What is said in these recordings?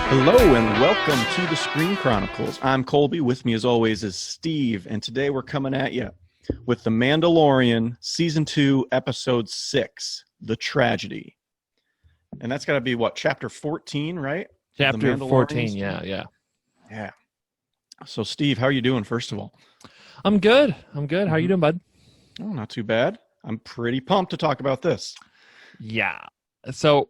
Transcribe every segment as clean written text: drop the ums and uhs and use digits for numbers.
Hello and welcome to the Screen Chronicles. I'm Colby. With me as always is Steve, and today we're coming at you with The Mandalorian Season 2, Episode 6, The Tragedy. And that's got to be, what, Chapter 14, right? Chapter 14, yeah. Yeah. So, Steve, how are you doing, first of all? I'm good. How you doing, bud? Oh, not too bad. I'm pretty pumped to talk about this. Yeah. So,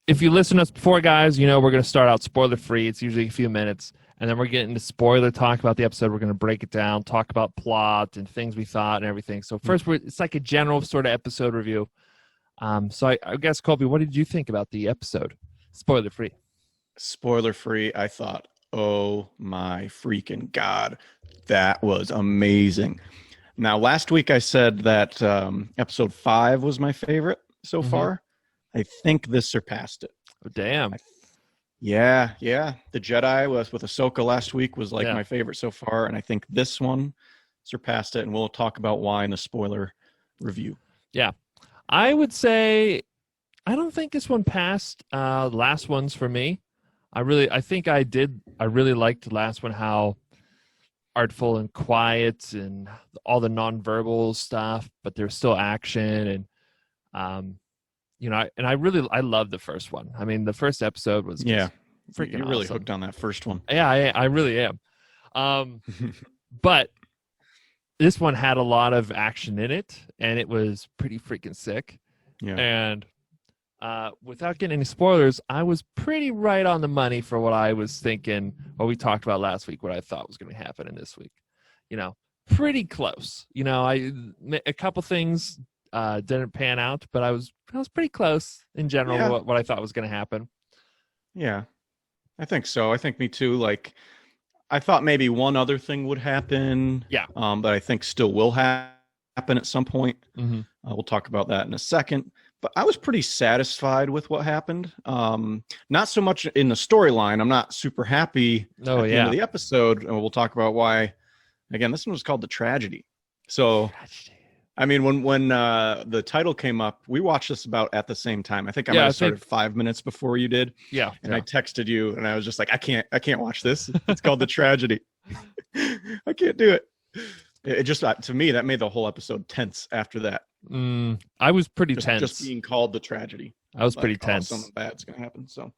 if you listen to us before, guys, you know we're going to start out spoiler-free. It's usually a few minutes, and then we're getting into spoiler talk about the episode. We're going to break it down, talk about plot and things we thought and everything. So first, it's like a general sort of episode review. So I guess, Colby, what did you think about the episode? Spoiler-free. Spoiler-free, I thought, oh my freaking God, that was amazing. Now, last week I said that Episode 5 was my favorite so far. I think this surpassed it. Oh, damn. Yeah. The Jedi was with Ahsoka last week was like my favorite so far, and I think this one surpassed it, and we'll talk about why in the spoiler review. Yeah. I would say I don't think this one passed last ones for me. I really liked the last one, how artful and quiet and all the nonverbal stuff, but there's still action and I love the first one. I mean, the first episode was freaking You're really awesome. hooked on that first one. Yeah, I really am. But this one had a lot of action in it, and it was pretty freaking sick. Yeah. And without getting any spoilers, I was pretty right on the money for what I was thinking, what we talked about last week, what I thought was going to happen in this week. You know, pretty close. You know, a couple things didn't pan out, but I was pretty close in general what I thought was going to happen. Yeah, I think so. I think me too. Like, I thought maybe one other thing would happen. Yeah. But I think still will happen at some point. Mm-hmm. We'll talk about that in a second. But I was pretty satisfied with what happened. Not so much in the storyline. I'm not super happy at the end of the episode. And we'll talk about why. Again, this one was called The Tragedy. So, I mean, when the title came up, we watched this about at the same time. I think I might have started 5 minutes before you did. Yeah. And I texted you, and I was just like, I can't watch this. It's called The Tragedy. I can't do it. It just, to me, that made the whole episode tense after that. I was pretty tense. Just being called The Tragedy. I was pretty tense. Something bad's going to happen. So,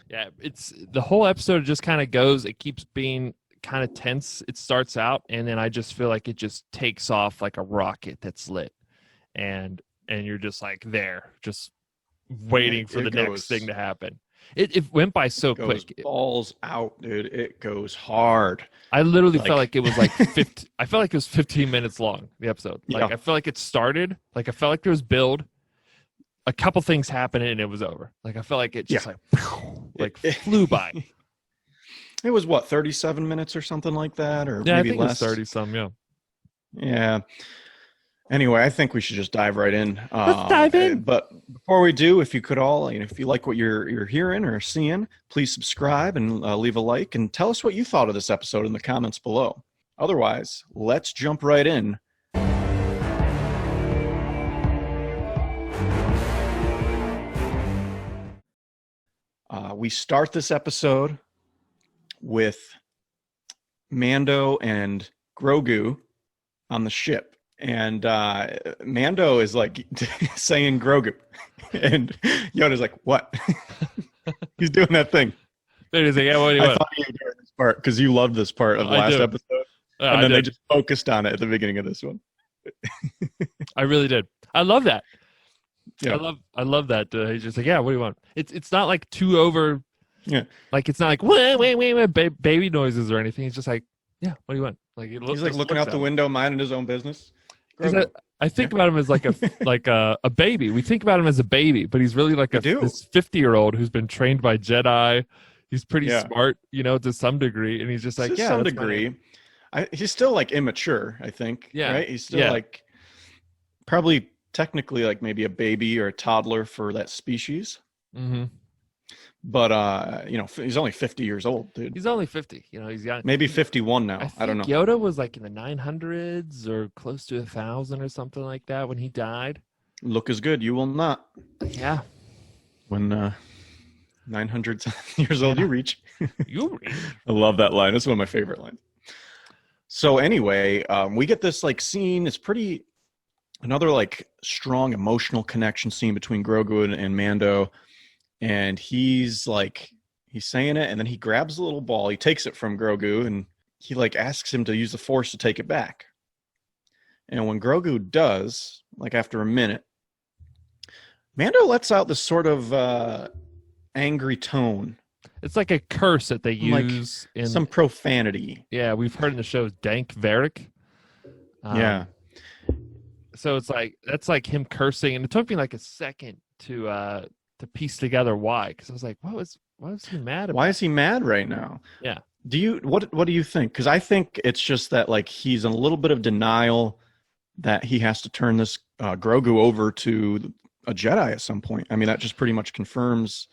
yeah, it's the whole episode just kind of goes. It keeps being kind of tense. It starts out, and then I just feel like it just takes off like a rocket that's lit, and you're just like there, just waiting for the next thing to happen. It went by so quick. It balls out, dude. It goes hard. I literally felt like it was like 50. I felt like it was 15 minutes long, the episode. Like I felt like it started. Like I felt like there was build. A couple things happened and it was over. Like I felt like it just flew by. It was what, 37 minutes or something like that, or maybe I think less. It was 30 some. Yeah. Yeah. Anyway, I think we should just dive right in. Let's dive in. But before we do, if you could all, if you like what you're hearing or seeing, please subscribe and leave a like and tell us what you thought of this episode in the comments below. Otherwise, let's jump right in. We start this episode with Mando and Grogu on the ship. And Mando is like saying Grogu. And Yoda's like, what? He's doing that thing. He's like, yeah, what do you want? I thought you were doing this part because you loved this part of the last episode. And then they just focused on it at the beginning of this one. I really did. I love that. Yeah. I love that. He's just like, yeah, what do you want? It's not like too over. Yeah. Like it's not like wait, baby noises or anything. It's just like, yeah, what do you want? Like he's like looking out the window, minding his own business. I think about him as like a baby. We think about him as a baby, but he's really like this 50-year-old who's been trained by Jedi. He's pretty smart, to some degree, and he's just like, to some degree. He's still like immature, I think. Yeah, right. He's still like probably technically like maybe a baby or a toddler for that species. Mm-hmm. But he's only 50 years old, dude. He's only 50. He's young. Maybe 51 now. I don't know. Yoda was like in the 900s or close to 1,000 or something like that when he died. Look is good. You will not. Yeah. When 900 years old, you reach. You reach. I love that line. It's one of my favorite lines. So anyway, we get this like scene. It's another like strong emotional connection scene between Grogu and Mando. And he's saying it, and then he grabs a little ball. He takes it from Grogu, and he like asks him to use the Force to take it back. And when Grogu does, like after a minute, Mando lets out this sort of angry tone. It's like a curse that they use in some profanity. Yeah, we've heard in the show Dank Varric. Yeah. So it's like that's like him cursing, and it took me like a second to piece together why, because I was like, what was he mad about? Why is he mad right now? Yeah. What do you think? Because I think it's just that like he's in a little bit of denial that he has to turn this Grogu over to a Jedi at some point. I mean, that just pretty much confirms.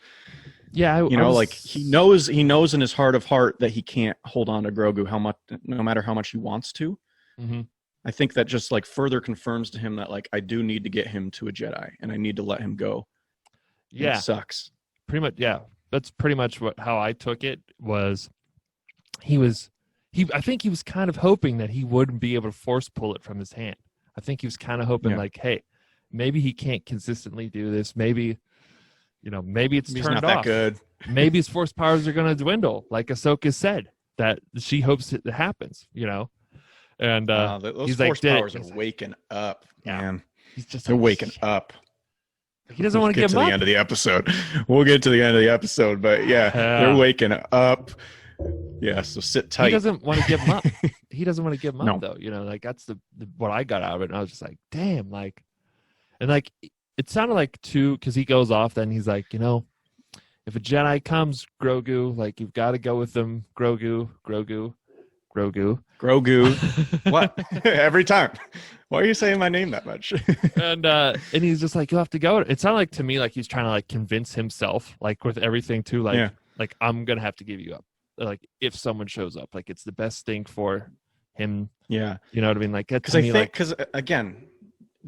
Yeah, like he knows in his heart of heart that he can't hold on to Grogu no matter how much he wants to. Mm-hmm. I think that just like further confirms to him that like I do need to get him to a Jedi, and I need to let him go. Yeah, it sucks. Pretty much. Yeah, that's pretty much how I took it. Was I think he was kind of hoping that he wouldn't be able to force pull it from his hand. I think he was kind of hoping like, hey, maybe he can't consistently do this. Maybe it's He's turned not off. That good. Maybe his force powers are going to dwindle, like Ahsoka said that she hopes it happens. And those force powers are waking up, man. They're waking up. He doesn't want to give up. The end of the episode. We'll get to the end of the episode, but they're waking up. Yeah, so sit tight. He doesn't want to give him up. He doesn't want to give him up, though. Like that's the what I got out of it, and I was just like, damn, like, and like it sounded like too, because he goes off. Then he's like, if a Jedi comes, Grogu, like you've got to go with them, Grogu. What? Every time. Why are you saying my name that much? and he's just like, you'll have to go. It sounded like to me like he's trying to like convince himself, like with everything too, like like I'm gonna have to give you up. Like if someone shows up, like it's the best thing for him. Yeah, you know what I mean. Like because I think because again,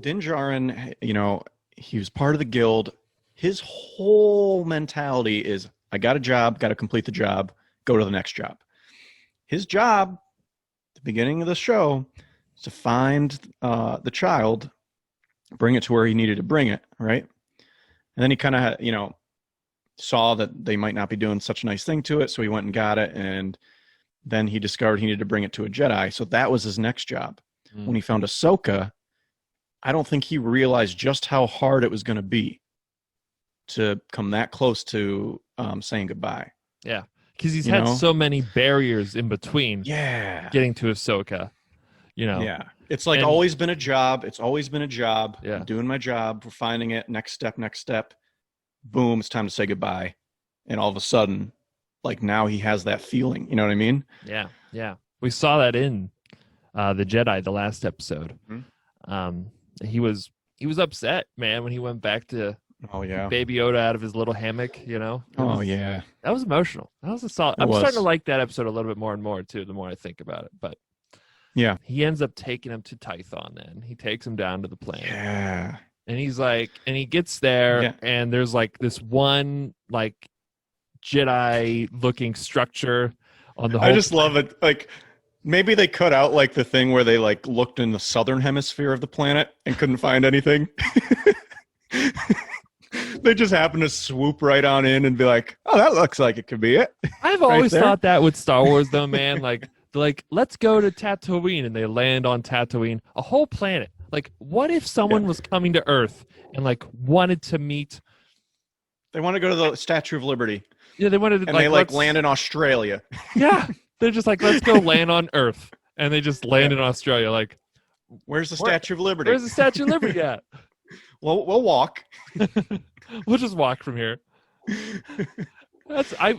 Din Djarin, he was part of the guild. His whole mentality is, I got a job, got to complete the job, go to the next job. His job, at the beginning of the show, is to find the child, bring it to where he needed to bring it, right? And then he kind of, saw that they might not be doing such a nice thing to it, so he went and got it, and then he discovered he needed to bring it to a Jedi, so that was his next job. When he found Ahsoka, I don't think he realized just how hard it was going to be to come that close to saying goodbye. Yeah, because he's had so many barriers in between getting to Ahsoka. Yeah, it's like always been a job. It's always been a job. Yeah. I'm doing my job. We're finding it. Next step. Boom, it's time to say goodbye. And all of a sudden, like now he has that feeling. You know what I mean? Yeah. We saw that in the Jedi, the last episode. Mm-hmm. He was upset, man, when he went back to Baby Yoda out of his little hammock. That was emotional. That was a solid. I'm starting to like that episode a little bit more and more too. The more I think about it, but yeah, he ends up taking him to Tython. Then he takes him down to the planet. Yeah. And he's like, and he gets there, and there's like this one like Jedi looking structure on the whole. I just love it. Like maybe they cut out like the thing where they like looked in the southern hemisphere of the planet and couldn't find anything. They just happen to swoop right on in and be like, "Oh, that looks like it could be it." I've always thought that with Star Wars, though, man. Like, let's go to Tatooine, and they land on Tatooine, a whole planet. Like, what if someone was coming to Earth and like wanted to meet? They want to go to the Statue of Liberty. Yeah, they wanted to. And they land in Australia. Yeah, they're just like, let's go land on Earth, and they just land in Australia. Like, where's the Statue of Liberty? Where's the Statue of Liberty at? Well, we'll walk. We'll just walk from here.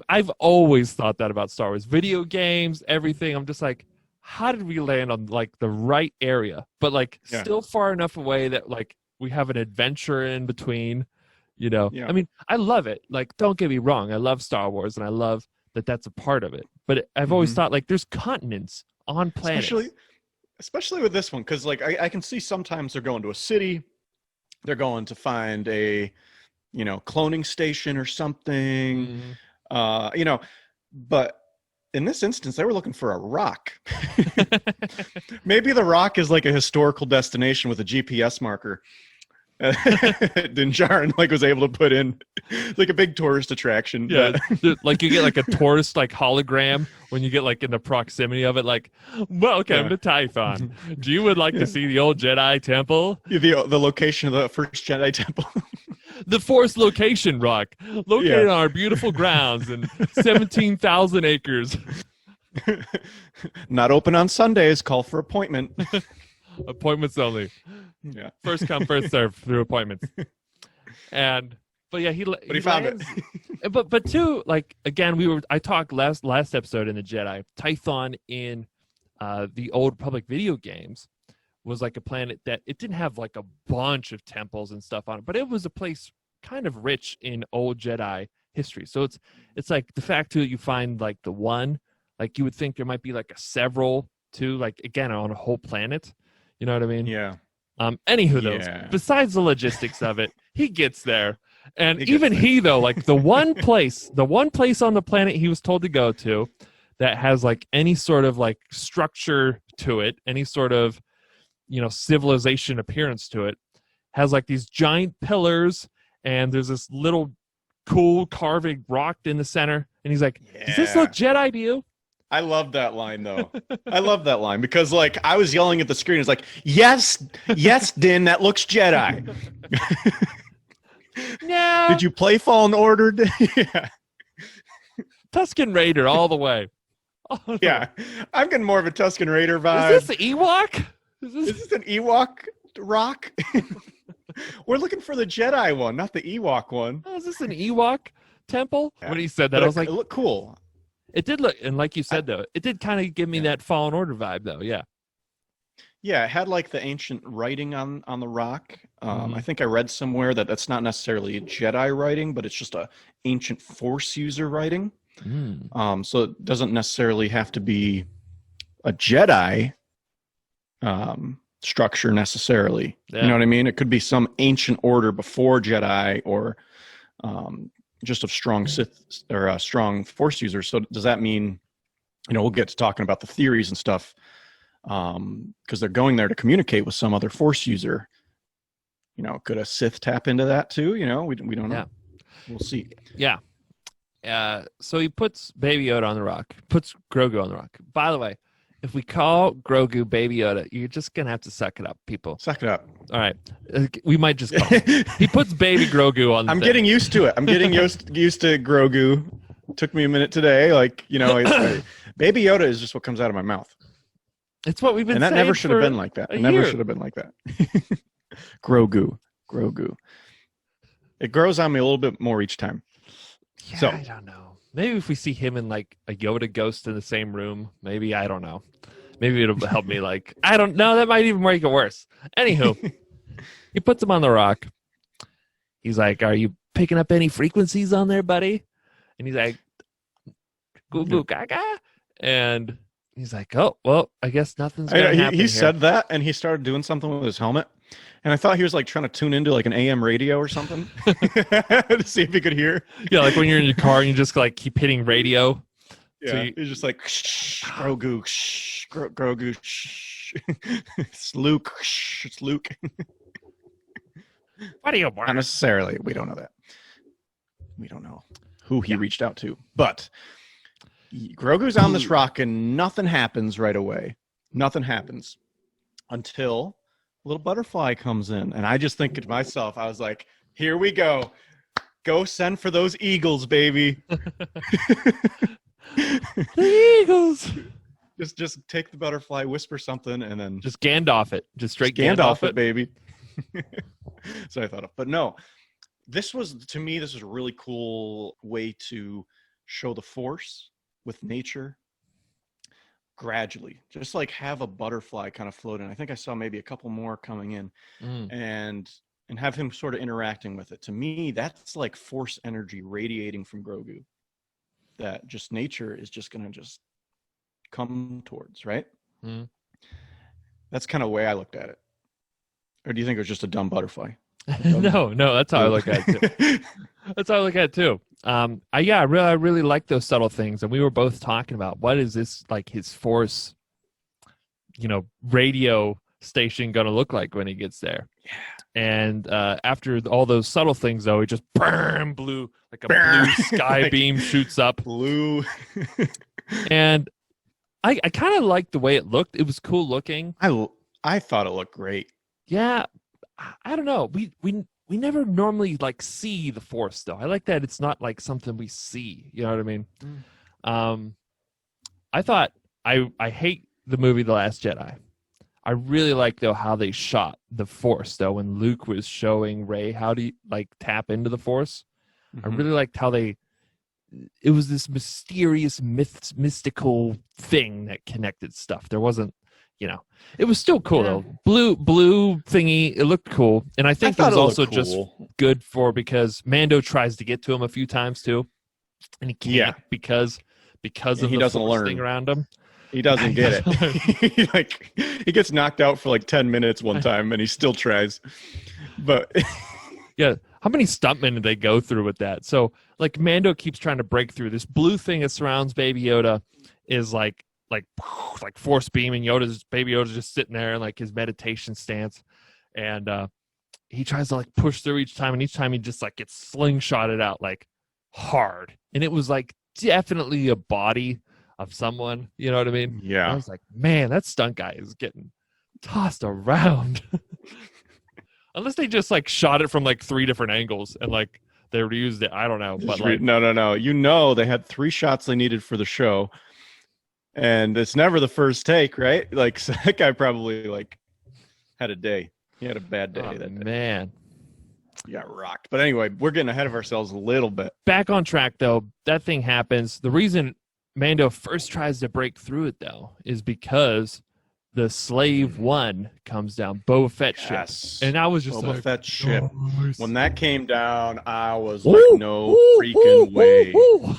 I've always thought that about Star Wars, video games, everything. I'm just like, how did we land on like the right area, but like still far enough away that like we have an adventure in between, I mean, I love it. Like, don't get me wrong. I love Star Wars and I love that that's a part of it, but I've always thought like there's continents on planets. Especially with this one. Cause like, I can see sometimes they're going to a city, they're going to find a cloning station or something. But in this instance, they were looking for a rock. Maybe the rock is like a historical destination with a GPS marker. Din Djarin like was able to put in like a big tourist attraction. Yeah, like you get like a tourist like hologram when you get like in the proximity of it. Like, welcome to Typhon. Do you would like to see the old Jedi temple? The location of the first Jedi temple. The Force location rock located on our beautiful grounds and 17,000 acres. Not open on Sundays. Call for appointment. Appointments only. Yeah. First come, first serve through appointments. But he found it. But too, like again, I talked last episode in the Jedi. Typhon in the old Republic video games was like a planet that it didn't have like a bunch of temples and stuff on it, but it was a place kind of rich in old Jedi history. So it's like the fact too that you find like the one, like you would think there might be like a several too, like again on a whole planet. You know what I mean? Yeah. Anywho, though, besides the logistics of it, he gets there. And like the one place on the planet he was told to go to that has like any sort of like structure to it, any sort of, civilization appearance to it, has like these giant pillars and there's this little cool carving rock in the center. And he's like, does this look Jedi to you? I love that line though. I love that line because like I was yelling at the screen. It's like, yes, Din, that looks Jedi. No. Did you play Fallen Order? Yeah. Tusken Raider all the way. Oh, no. Yeah. I'm getting more of a Tusken Raider vibe. Is this the Ewok? Is this an Ewok rock? We're looking for the Jedi one, not the Ewok one. Oh, is this an Ewok temple? Yeah. When he said that, I was like, it looked cool. It did look, and like you said, though, it did kind of give me that Fallen Order vibe, though. Yeah. Yeah, it had like the ancient writing on the rock. I think I read somewhere that that's not necessarily Jedi writing, but it's just a ancient Force user writing. So it doesn't necessarily have to be a Jedi structure necessarily. Yeah. You know what I mean? It could be some ancient order before Jedi or just a strong Sith or a strong Force user. So does that mean, we'll get to talking about the theories and stuff because they're going there to communicate with some other Force user. Could a Sith tap into that too? We don't know. Yeah. We'll see. Yeah. So he puts Baby Yoda on the rock, puts Grogu on the rock. By the way, if we call Grogu Baby Yoda, you're just going to have to suck it up, people. Suck it up. All right. We might just call him. He puts Baby Grogu on the I'm getting used to it. I'm getting used to Grogu. Took me a minute today. Baby Yoda is just what comes out of my mouth. It's what we've been saying. And that never should have been like that. It never should have been like that. Grogu. It grows on me a little bit more each time. Yeah, so I don't know. Maybe if we see him and like a Yoda ghost in the same room, maybe, I don't know. Maybe it'll help me. Like, I don't know. That might even make it worse. Anywho, he puts him on the rock. He's like, are you picking up any frequencies on there, buddy? And he's like, goo goo gaga. And he's like, oh, well, I guess nothing's going to happen He said that and he started doing something with his helmet. And I thought he was like trying to tune into like an AM radio or something to see if he could hear. Yeah, like when you're in your car and you just like keep hitting radio. Yeah, so he's just like, Grogu, Grogu, it's Luke, it's Luke. What do you want? Not necessarily. We don't know that. We don't know who he reached out to. But Grogu's on this rock and nothing happens right away. Nothing happens until a little butterfly comes in. And I just think to myself, I was like, here we go. Go send for those eagles, baby. The eagles. Just take the butterfly, whisper something, and then just Gandalf it. Just straight Gandalf it, baby. So I thought of, but no, this was a really cool way to show the Force with nature gradually, just like have a butterfly kind of float in. I think I saw maybe a couple more coming in and have him sort of interacting with it. To me, that's like Force energy radiating from Grogu that just nature is just going to just come towards, right? That's kind of the way I looked at it. Or do you think it was just a dumb butterfly? No, that's how I look at it too. That's how I look at it too. I really like those subtle things, and we were both talking about what is this like his Force, radio station going to look like when he gets there. Yeah. And after all those subtle things, though, it just blue like a blue sky beam shoots up. Blue. And I kind of liked the way it looked. It was cool looking. I thought it looked great. Yeah, I don't know. We never normally like see the Force though. I like that it's not like something we see. You know what I mean? I thought I hate the movie The Last Jedi. I really like though how they shot the Force though when Luke was showing Rey how to like tap into the Force. I really liked how it was this mysterious mystical thing that connected stuff. There wasn't, it was still cool though. Blue thingy, it looked cool. And I think it was also just good because Mando tries to get to him a few times too. And he can't because of the Force thing around him. He doesn't get it. He gets knocked out for like 10 minutes one time and he still tries. But yeah, how many stuntmen did they go through with that? So like Mando keeps trying to break through this blue thing that surrounds Baby Yoda is like Force beaming. Baby Yoda's just sitting there in like his meditation stance, and he tries to like push through each time, and each time he just like gets slingshotted out like hard, and it was like definitely a body of someone. You know what I mean? Yeah. And I was like, man, that stunt guy is getting tossed around. Unless they just like shot it from like 3 different angles and like they reused it. I don't know. But no. They had 3 shots they needed for the show. And it's never the first take, right? Like, so that guy probably like had a day. He had a bad day that day. Man. He got rocked. But anyway, we're getting ahead of ourselves a little bit. Back on track, though. That thing happens. The reason Mando first tries to break through it, though, is because the Slave One comes down, Boba Fett ship. And I was just Boba like, Fett ship. Nice. When that came down, I was like, no freaking way.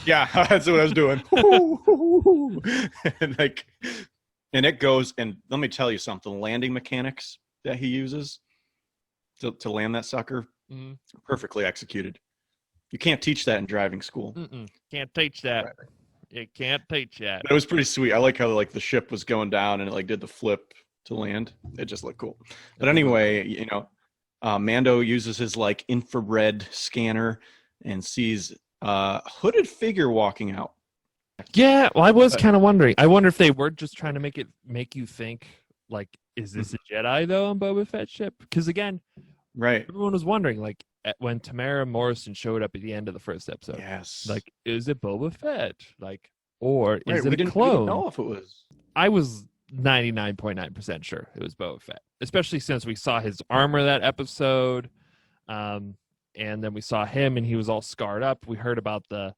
Yeah, that's what I was doing. and it goes, and let me tell you something, landing mechanics that he uses to land that sucker, perfectly executed. You can't teach that in driving school. Can't teach that. Right. You can't teach that. But it was pretty sweet. I like how like the ship was going down and it like did the flip to land. It just looked cool. But anyway, Mando uses his like infrared scanner and sees a hooded figure walking out. Yeah, well, I was kind of wondering. I wonder if they were just trying to make you think like, is this a Jedi though on Boba Fett's ship? Because again, right, everyone was wondering like when Tamara Morrison showed up at the end of the first episode. Yes, like, is it Boba Fett? Like, or is it a clone? We didn't know if it was. I was 99.9% sure it was Boba Fett, especially since we saw his armor that episode, and then we saw him and he was all scarred up. We heard about the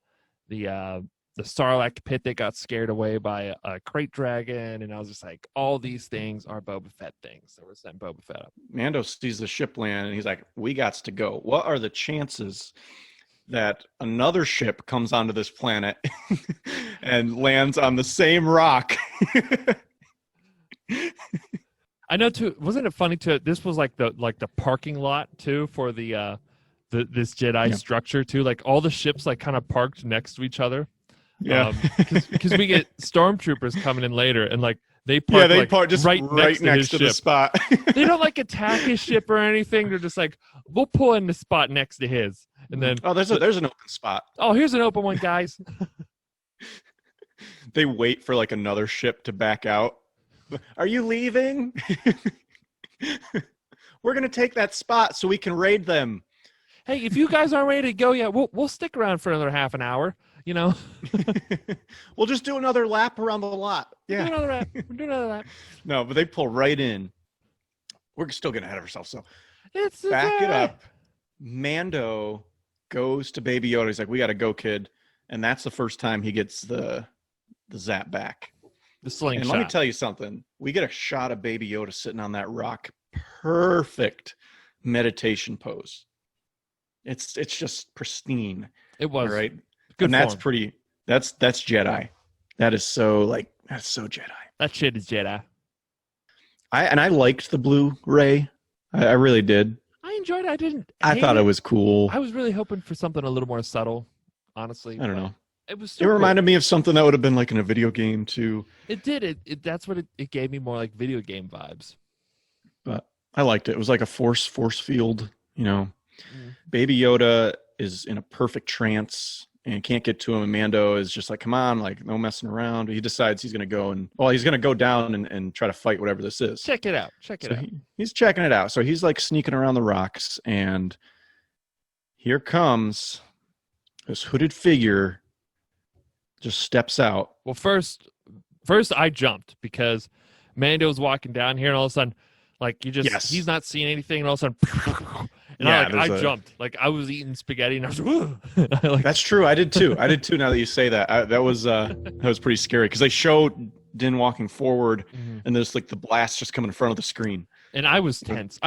Sarlacc pit that got scared away by a crate dragon, and I was just like, all these things are Boba Fett things. So we're setting Boba Fett up. Mando sees the ship land, and he's like, we got to go. What are the chances that another ship comes onto this planet and lands on the same rock? I know too. Wasn't it funny too? This was like the parking lot too for this Jedi structure too. Like all the ships like kind of parked next to each other. Yeah, because we get stormtroopers coming in later, and like they park, just right next to the spot. They don't like attack his ship or anything. They're just like, we'll pull in the spot next to his, and then there's an open spot. Oh, here's an open one, guys. They wait for like another ship to back out. Are you leaving? We're gonna take that spot so we can raid them. Hey, if you guys aren't ready to go yet, we'll stick around for another half an hour. We'll just do another lap around the lot. Yeah, do another lap. No, but they pull right in. We're still getting ahead of ourselves. So back it up. Mando goes to Baby Yoda. He's like, "We got to go, kid," and that's the first time he gets the zap back. The slingshot. And let me tell you something. We get a shot of Baby Yoda sitting on that rock. Perfect meditation pose. It's just pristine. It was right. Good and that's form. pretty. That's Jedi. That's so Jedi. That shit is Jedi. I liked the blue Rey. I really did. I enjoyed it. I didn't. I thought it was cool. I was really hoping for something a little more subtle, honestly. I don't know. It was. It reminded me of something that would have been like in a video game too. It did. That's what it gave me, more like video game vibes. But I liked it. It was like a force field. Baby Yoda is in a perfect trance and can't get to him. And Mando is just like, come on, like no messing around. He decides he's going to go he's going to go down and try to fight whatever this is. Check it out. He's checking it out. So he's like sneaking around the rocks, and here comes this hooded figure. Just steps out. Well, first I jumped because Mando's walking down here, and all of a sudden, like he's not seeing anything, and all of a sudden, and I jumped. Like I was eating spaghetti, and I was That's true. I did too. Now that you say that, that was pretty scary because they showed Din walking forward, and there's like the blast just coming in front of the screen. And I was tense.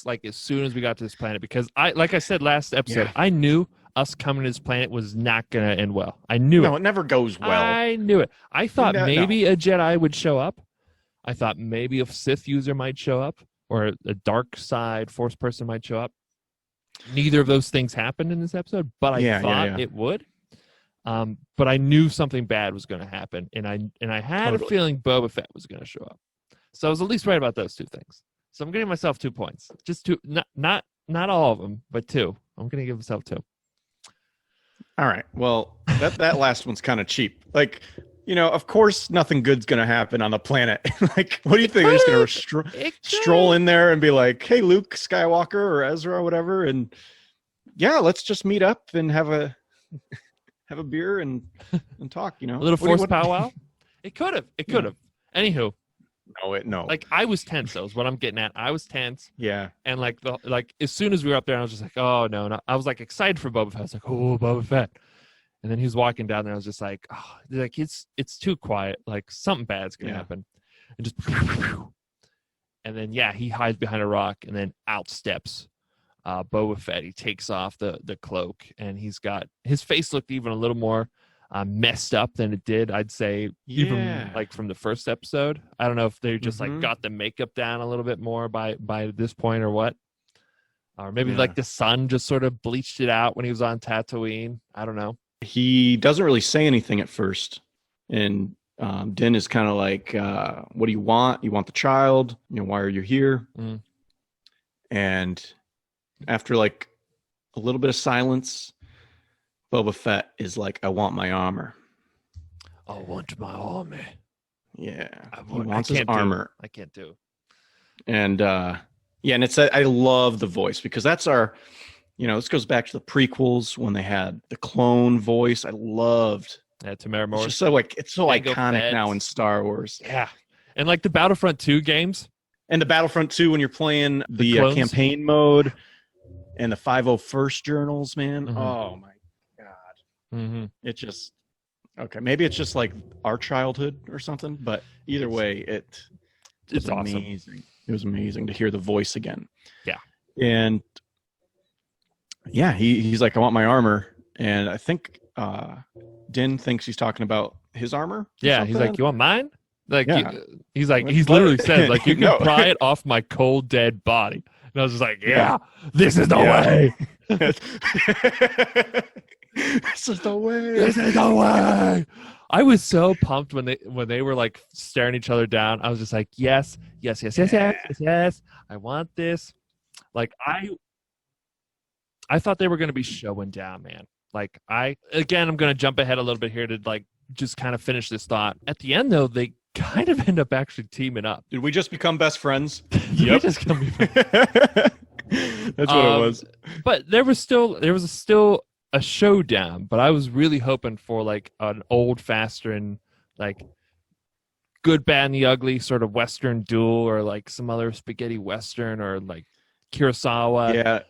Like as soon as we got to this planet, because like I said last episode, I knew us coming to this planet was not going to end well. I knew it. No, it never goes well. I knew it. I thought maybe a Jedi would show up. I thought maybe a Sith user might show up, or a dark side Force person might show up. Neither of those things happened in this episode, but I thought it would. But I knew something bad was going to happen, and I had a feeling Boba Fett was going to show up. So I was at least right about those two things. So I'm giving myself 2 points. Just two, not all of them, but 2. I'm going to give myself 2. All right. Well, that last one's kind of cheap. Like, of course, nothing good's going to happen on the planet. Like, what do you think? They're just going to stroll in there and be like, hey, Luke Skywalker or Ezra or whatever. And yeah, let's just meet up and have a beer and talk, A little Force powwow? It could have. Anywho. No. Like I was tense. That was what I'm getting at. I was tense. Yeah. And like as soon as we were up there, I was just like, oh no. I was like excited for Boba Fett. I was like, oh, Boba Fett. And then he was walking down there. I was just like, oh, like it's too quiet. Like something bad's gonna happen. And just, and then he hides behind a rock, and then out steps Boba Fett. He takes off the cloak, and his face looked even a little more messed up than it did, I'd say, even like from the first episode. I don't know if they just like got the makeup down a little bit more by this point or what, or maybe like the sun just sort of bleached it out when he was on Tatooine. I don't know. He doesn't really say anything at first, and Din is kind of like, what do you want? You want the child? Why are you here? And after like a little bit of silence, Boba Fett is like, I want my armor. I want my armor. Yeah. He wants his armor. I can't do. And and it's I love the voice, because that's our, this goes back to the prequels when they had the clone voice. I loved Tamara Morris. It's just so it's so iconic now in Star Wars. Yeah. And like the Battlefront 2 games. And the Battlefront 2 when you're playing the campaign mode and the 501st journals, man. Oh my God. It just maybe it's just like our childhood or something, but either way, it's awesome. Amazing. It was amazing to hear the voice again. Yeah. And he's like, I want my armor. And I think Din thinks he's talking about his armor. Yeah, he's like, you want mine? Like he's literally said, like, you can pry it off my cold dead body. And I was just like, this is the way. This is the way. This is the way. I was so pumped when they were like staring each other down. I was just like, yes. I want this. Like I thought they were going to be showing down, man. Like I'm going to jump ahead a little bit here to like just kind of finish this thought. At the end, though, they kind of end up actually teaming up. Did we just become best friends? Yep. That's what it was. But there was still a showdown, but I was really hoping for like an old fashioned, like good, bad, and the ugly sort of Western duel, or like some other spaghetti Western, or like Kurosawa,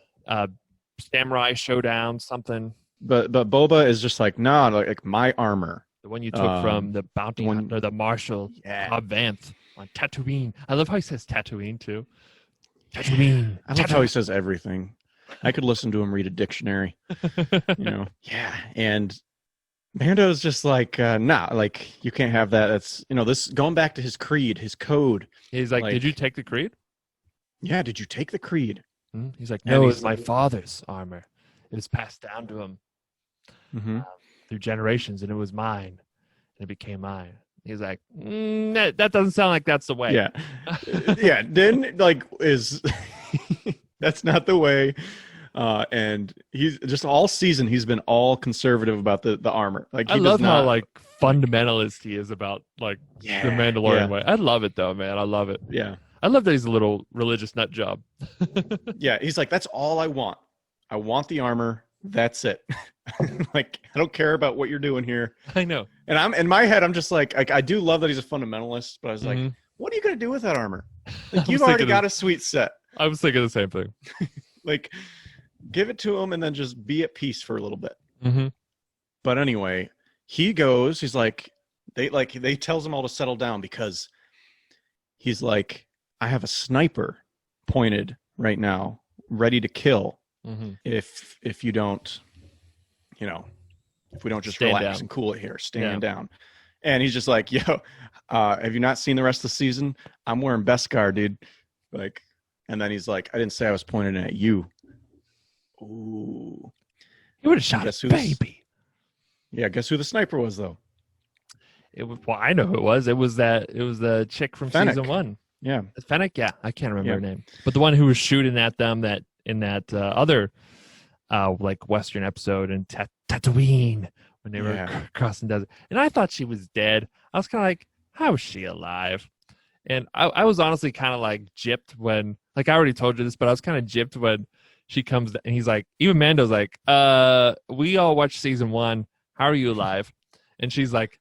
samurai showdown, something. But Boba is just like, nah, like my armor. The one you took from the bounty hunter, the marshal, Cobb Vanth on Tatooine. I love how he says Tatooine too. Tatooine. I love how he says everything. I could listen to him read a dictionary. Yeah. And Mando's just like, nah, like you can't have that. That's this going back to his creed, his code. He's like, did you take the creed? Yeah, did you take the creed? He's like, no, it's my father's armor. It was passed down to him through generations, and it was mine, and it became mine. He's like, that doesn't sound like that's the way. Yeah. Yeah. Din that's not the way. And he's just all season, he's been all conservative about the armor. Like, I love how like fundamentalist he is about like the Mandalorian way. I love it though, man. I love it. Yeah. I love that he's a little religious nut job. Yeah. He's like, that's all I want. I want the armor. That's it. Like, I don't care about what you're doing here. I know. And I'm in my head, I'm just like I do love that he's a fundamentalist, but I was like, what are you going to do with that armor? Like, you've already got a sweet set. I was thinking the same thing. Like, give it to him and then just be at peace for a little bit. But anyway, he goes, he's like, they tells him all to settle down because he's like, I have a sniper pointed right now, ready to kill if you don't, if we don't just relax and cool it here, stand down. And he's just like, yo, have you not seen the rest of the season? I'm wearing Beskar, dude. Like, and then he's like, I didn't say I was pointing at you. Ooh. He would have shot a baby. Yeah, guess who the sniper was though? I know who it was. It was the chick from Fennec. season 1. Yeah. Fennec? Yeah, I can't remember her name. But the one who was shooting at them in that other like Western episode in Tatooine when they were crossing the desert. And I thought she was dead. I was kind of like, how is she alive? And I was honestly kind of like gypped when, like I already told you this, but I was kind of gypped when she comes and he's like, even Mando's like, we all watched season 1. How are you alive? And she's like,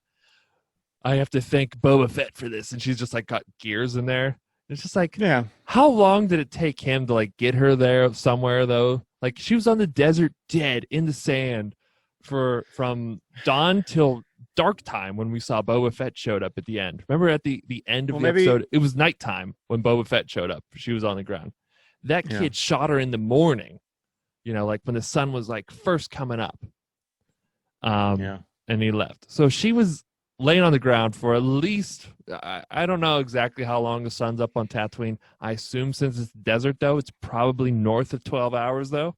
I have to thank Boba Fett for this. And she's just like got gears in there. It's just like, how long did it take him to like get her there somewhere though? Like she was on the desert dead in the sand from dawn till dark time when we saw Boba Fett showed up at the end. Remember at the end of the episode, it was nighttime when Boba Fett showed up. She was on the ground. That kid shot her in the morning, like when the sun was like first coming up. And he left. So she was laying on the ground for at least, I don't know exactly how long the sun's up on Tatooine. I assume since it's desert, though, it's probably north of 12 hours, though.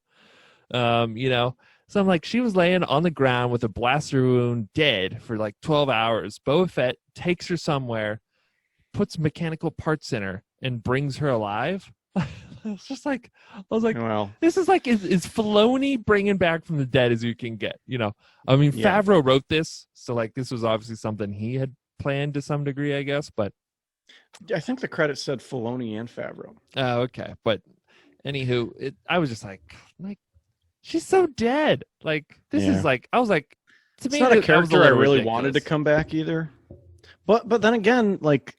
So I'm like, she was laying on the ground with a blaster wound dead for like 12 hours. Boba Fett takes her somewhere, puts mechanical parts in her, and brings her alive. It's just like, I was like, well, this is like, is Filoni bringing back from the dead as you can get, I mean, Favreau wrote this, so like this was obviously something he had planned to some degree, I guess, but I think the credit said Filoni and Favreau. Oh, okay. But anywho, I was just like, she's so dead. Like, this is like, I was like, to me, it's not a character I really wanted to come back either. But then again, like,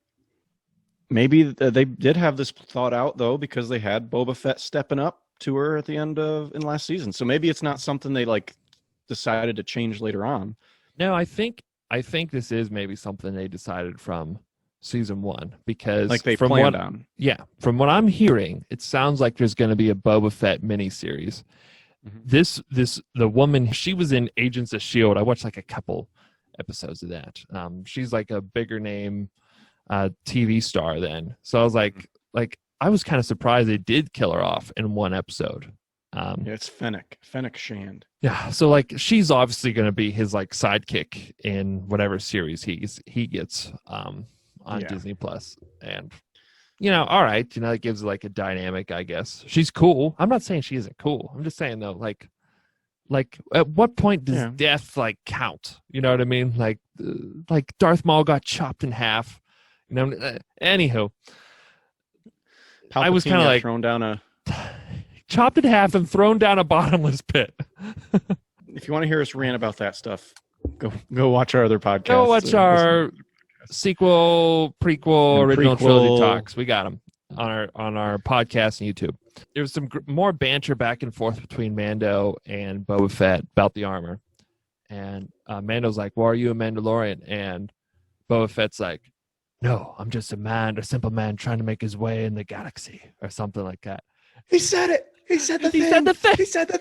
maybe they did have this thought out though, because they had Boba Fett stepping up to her at the end in last season. So maybe it's not something they like decided to change later on. No, I think this is maybe something they decided from season 1 because like they planned on. Yeah, from what I'm hearing, it sounds like there's going to be a Boba Fett miniseries. The woman, she was in Agents of S.H.I.E.L.D. I watched like a couple episodes of that. She's like a bigger name TV star then. So I was like I was kind of surprised they did kill her off in one episode. It's Fennec Shand. Yeah, so like she's obviously going to be his like sidekick in whatever series he gets on Disney Plus, and all right, it gives like a dynamic, I guess. She's cool. I'm not saying she isn't cool. I'm just saying though, like at what point does death like count? You know what I mean? Like Darth Maul got chopped in half. Anywho, Palpatine I was kind of like thrown down chopped in half and thrown down a bottomless pit. If you want to hear us rant about that stuff, go watch our other podcast. Go watch our sequel, prequel, original trilogy talks. We got them on our podcast and YouTube. There was some more banter back and forth between Mando and Boba Fett about the armor, and Mando's like, "Well, are you a Mandalorian?" And Boba Fett's like, "No, I'm just a simple man trying to make his way in the galaxy," or something like that. He said it. He said the thing. He said the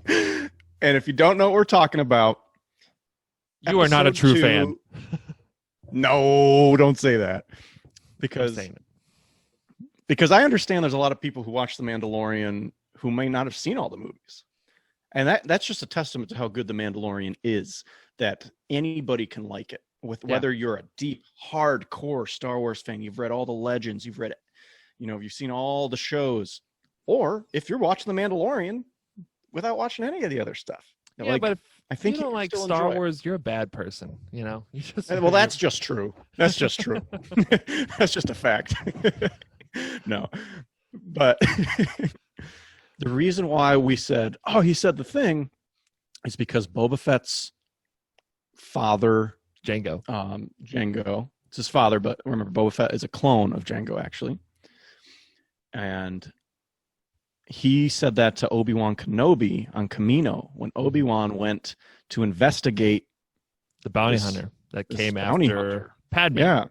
thing. And if you don't know what we're talking about, you are not a true fan. No, don't say that. Because Because I understand there's a lot of people who watch The Mandalorian who may not have seen all the movies. And that's just a testament to how good The Mandalorian is, that anybody can like it. With whether you're a deep, hardcore Star Wars fan, you've read all the legends, you've read, you've seen all the shows, or if you're watching The Mandalorian without watching any of the other stuff. Yeah, but if I think you don't like Star Wars, you're a bad person. You just well, that's just true. That's just true. That's just a fact. No, but the reason why we said, "Oh, he said the thing," is because Boba Fett's father, Jango. Jango, it's his father, but remember, Boba Fett is a clone of Jango, actually, and he said that to Obi-Wan Kenobi on Kamino when Obi-Wan went to investigate the bounty hunter that came after Padme. Yeah.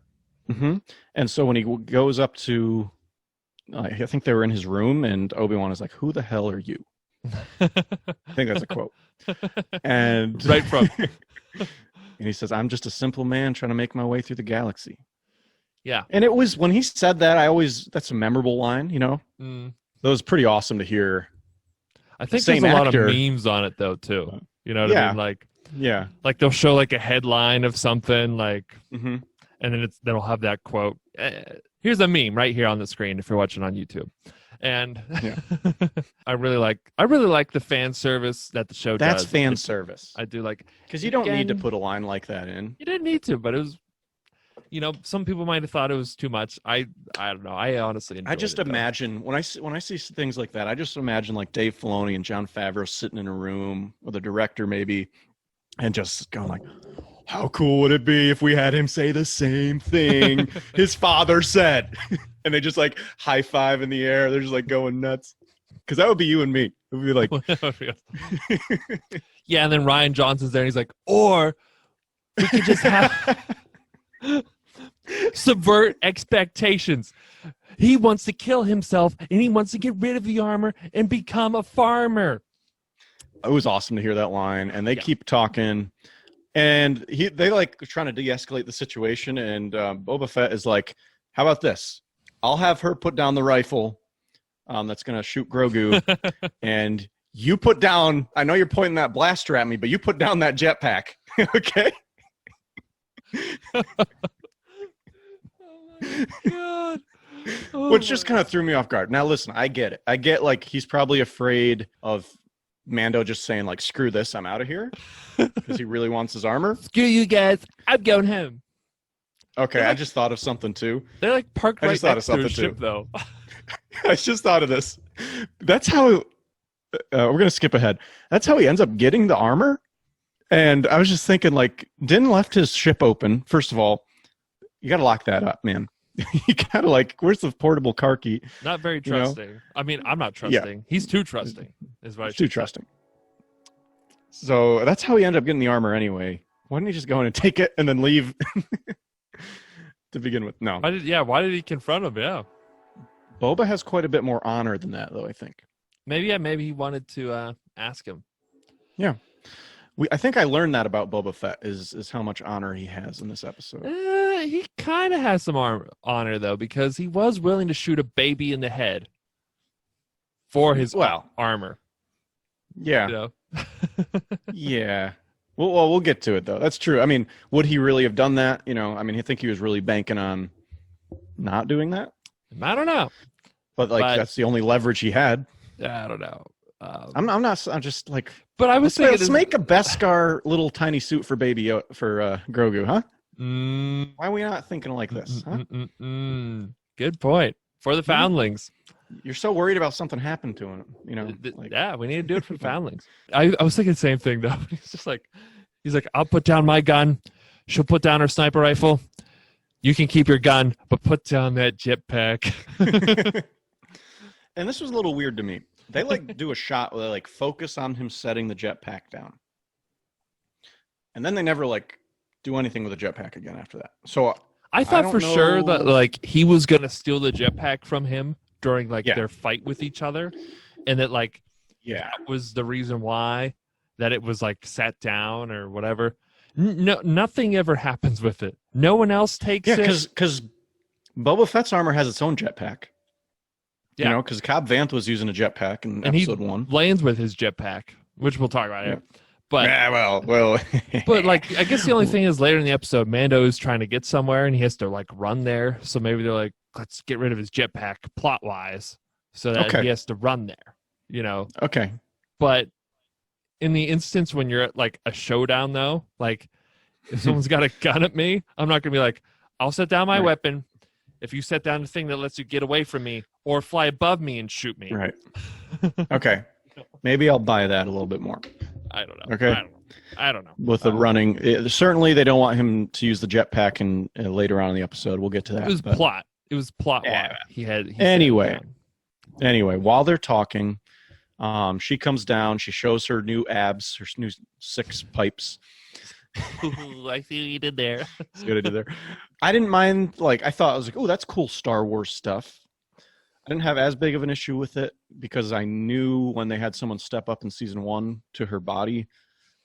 Mm-hmm. And so when he goes up to, I think they were in his room, and Obi-Wan is like, "Who the hell are you?" I think that's a quote. And right from. And he says, "I'm just a simple man trying to make my way through the galaxy." Yeah. And it was, when he said that, that's a memorable line, That was pretty awesome to hear. I think there's a lot of memes on it, though, too. You know what I mean? Like they'll show like a headline of something, and then they'll have that quote. Here's a meme right here on the screen if you're watching on YouTube. And I really like the fan service that the show does. That's fan service. I do like, because you don't need to put a line like that in. You didn't need to, but it was. Some people might have thought it was too much. I don't know. I honestly enjoyed it. I just imagine when I see things like that, I just imagine like Dave Filoni and Jon Favreau sitting in a room with a director maybe, and just going like, "How cool would it be if we had him say the same thing his father said?" And they just like high five in the air. They're just like going nuts. Because that would be you and me. It would be like, yeah. And then Ryan Johnson's there, and he's like, "Or we could just have." Subvert expectations. He wants to kill himself, and he wants to get rid of the armor and become a farmer. It was awesome to hear that line, and they keep talking, and they like trying to de-escalate the situation, and Boba Fett is like, "How about this? I'll have her put down the rifle that's going to shoot Grogu, and you put down, I know you're pointing that blaster at me, but you put down that jetpack." Okay? Oh my God. Which just kind of threw me off guard. Now listen, I get it. I get like he's probably afraid of Mando just saying like, "Screw this, I'm out of here," because he really wants his armor. Screw you guys, I'm going home. Okay, I just thought of something too. They're like parked right next to his ship, though. I just thought of this. That's how we're gonna skip ahead. That's how he ends up getting the armor. And I was just thinking, like, Din left his ship open. First of all, you got to lock that up, man. You got to, like, where's the portable car key? Not very trusting. I mean, I'm not trusting. Yeah. He's too trusting, is what I should say. Too trusting. So that's how he ended up getting the armor anyway. Why didn't he just go in and take it and then leave to begin with? No. Why did he confront him? Yeah. Boba has quite a bit more honor than that, though, I think. Maybe he wanted to ask him. Yeah. I think I learned that about Boba Fett is how much honor he has in this episode. He kind of has some honor, though, because he was willing to shoot a baby in the head for his armor. Yeah. Yeah. Well, we'll get to it, though. That's true. I mean, would he really have done that? I mean, I think he was really banking on not doing that. I don't know. But that's the only leverage he had. I don't know. I'm just like. But I was thinking, let's make a Beskar little tiny suit for Grogu, huh? Why are we not thinking like this? Huh? Good point. For the foundlings. You're so worried about something happened to him, Yeah, we need to do it for the foundlings. I was thinking the same thing though. He's like, "I'll put down my gun. She'll put down her sniper rifle. You can keep your gun, but put down that jetpack." And this was a little weird to me. They do a shot where they focus on him setting the jetpack down. And then they never do anything with the jetpack again after that. So I thought for sure that he was going to steal the jetpack from him during their fight with each other. And that that was the reason why that it was like down or whatever. No, nothing ever happens with it. No one else takes it. Because Boba Fett's armor has its own jetpack. Yeah. You know, because Cobb Vanth was using a jetpack in episode 1. Lands with his jetpack, which we'll talk about here. But well. But like, I guess the only thing is later in the episode, Mando is trying to get somewhere and he has to like run there. So maybe they're like, let's get rid of his jetpack plot wise, so that he has to run there. You know. Okay. But in the instance when you're at like a showdown, though, like if someone's got a gun at me, I'm not gonna be like, I'll set down my weapon if you set down the thing that lets you get away from me, or fly above me and shoot me. Right. Okay. Maybe I'll buy that a little bit more. I don't know. Okay. I don't know. With the running, certainly they don't want him to use the jetpack and later on in the episode. We'll get to that. It was plot. It was plot. Yeah. He anyway, while they're talking, she comes down. She shows her new abs, her new 6 pipes. Ooh, I see what you did there. See what I did there. I didn't mind. Like, I thought, I was like, oh, that's cool Star Wars stuff. I didn't have as big of an issue with it because I knew when they had someone step up in season 1 to her body,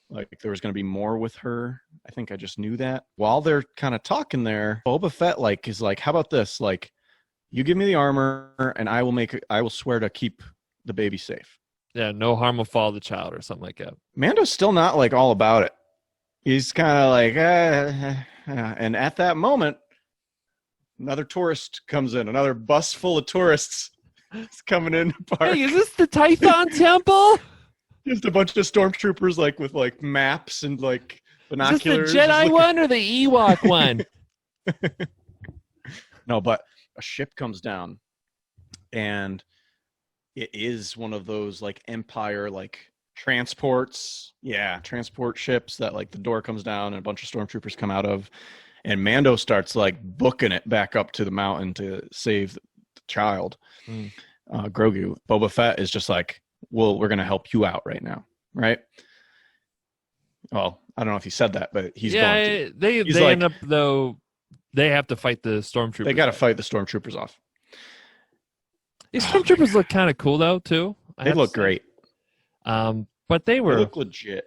like there was going to be more with her. I think I just knew that. While they're kind of talking there, Boba Fett is like, how about this? Like, you give me the armor and I will swear to keep the baby safe. Yeah, no harm will fall the child or something like that. Mando's still not like all about it. He's kind of like, and at that moment, another tourist comes in. Another bus full of tourists is coming in to park. Hey, is this the Tython Temple? Just a bunch of stormtroopers, like with like maps and like binoculars. Is this the Jedi one or the Ewok one? No, but a ship comes down, and it is one of those like Empire like transports. Yeah, transport ships that like the door comes down and a bunch of stormtroopers come out of. And Mando starts like booking it back up to the mountain to save the child, Grogu. Boba Fett is just like, well, we're going to help you out right now, right? Well, I don't know if he said that, but he's going to. They like, end up, though, they have to fight the stormtroopers. They got to fight the stormtroopers off. These stormtroopers look kind of cool, though, too. They look great. But they look legit.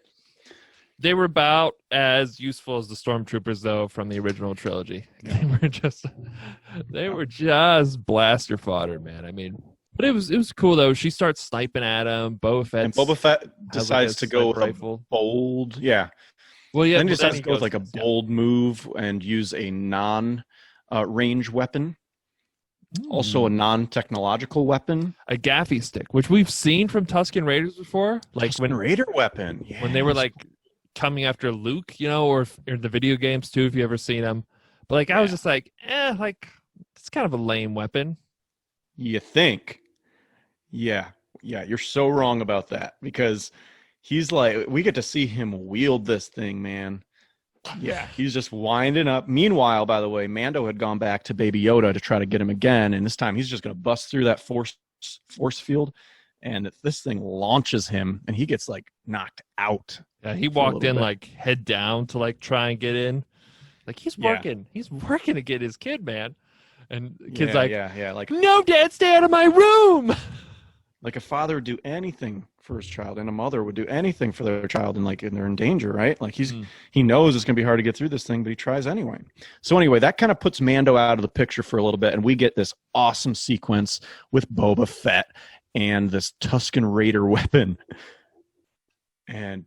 They were about as useful as the stormtroopers, though, from the original trilogy. Yeah. They were just blaster fodder, man. I mean, but it was cool though. She starts sniping at him. Boba Fett decides to go with a bold, Well, yeah. Then he decides to go with like a bold move and use a non-range weapon. Also a non-technological weapon. A gaffy stick, which we've seen from Tusken Raiders before. Like Tusken Raider weapon. Yes. When they were like coming after Luke, you know, or the video games too, if you ever seen them. But like, I was just like, like it's kind of a lame weapon. You think? Yeah, you're so wrong about that because he's like, we get to see him wield this thing, man. Yeah, he's just winding up. Meanwhile, by the way, Mando had gone back to Baby Yoda to try to get him again, and this time he's just going to bust through that force field, and this thing launches him, and he gets like knocked out. Yeah, he walked in like head down to like try and get in. Like he's working to get his kid, man. And the kid's like, no, Dad, stay out of my room. Like a father would do anything for his child, and a mother would do anything for their child, and they're in danger, right? Like he knows it's gonna be hard to get through this thing, but he tries anyway. So anyway, that kind of puts Mando out of the picture for a little bit, and we get this awesome sequence with Boba Fett and this Tusken Raider weapon. And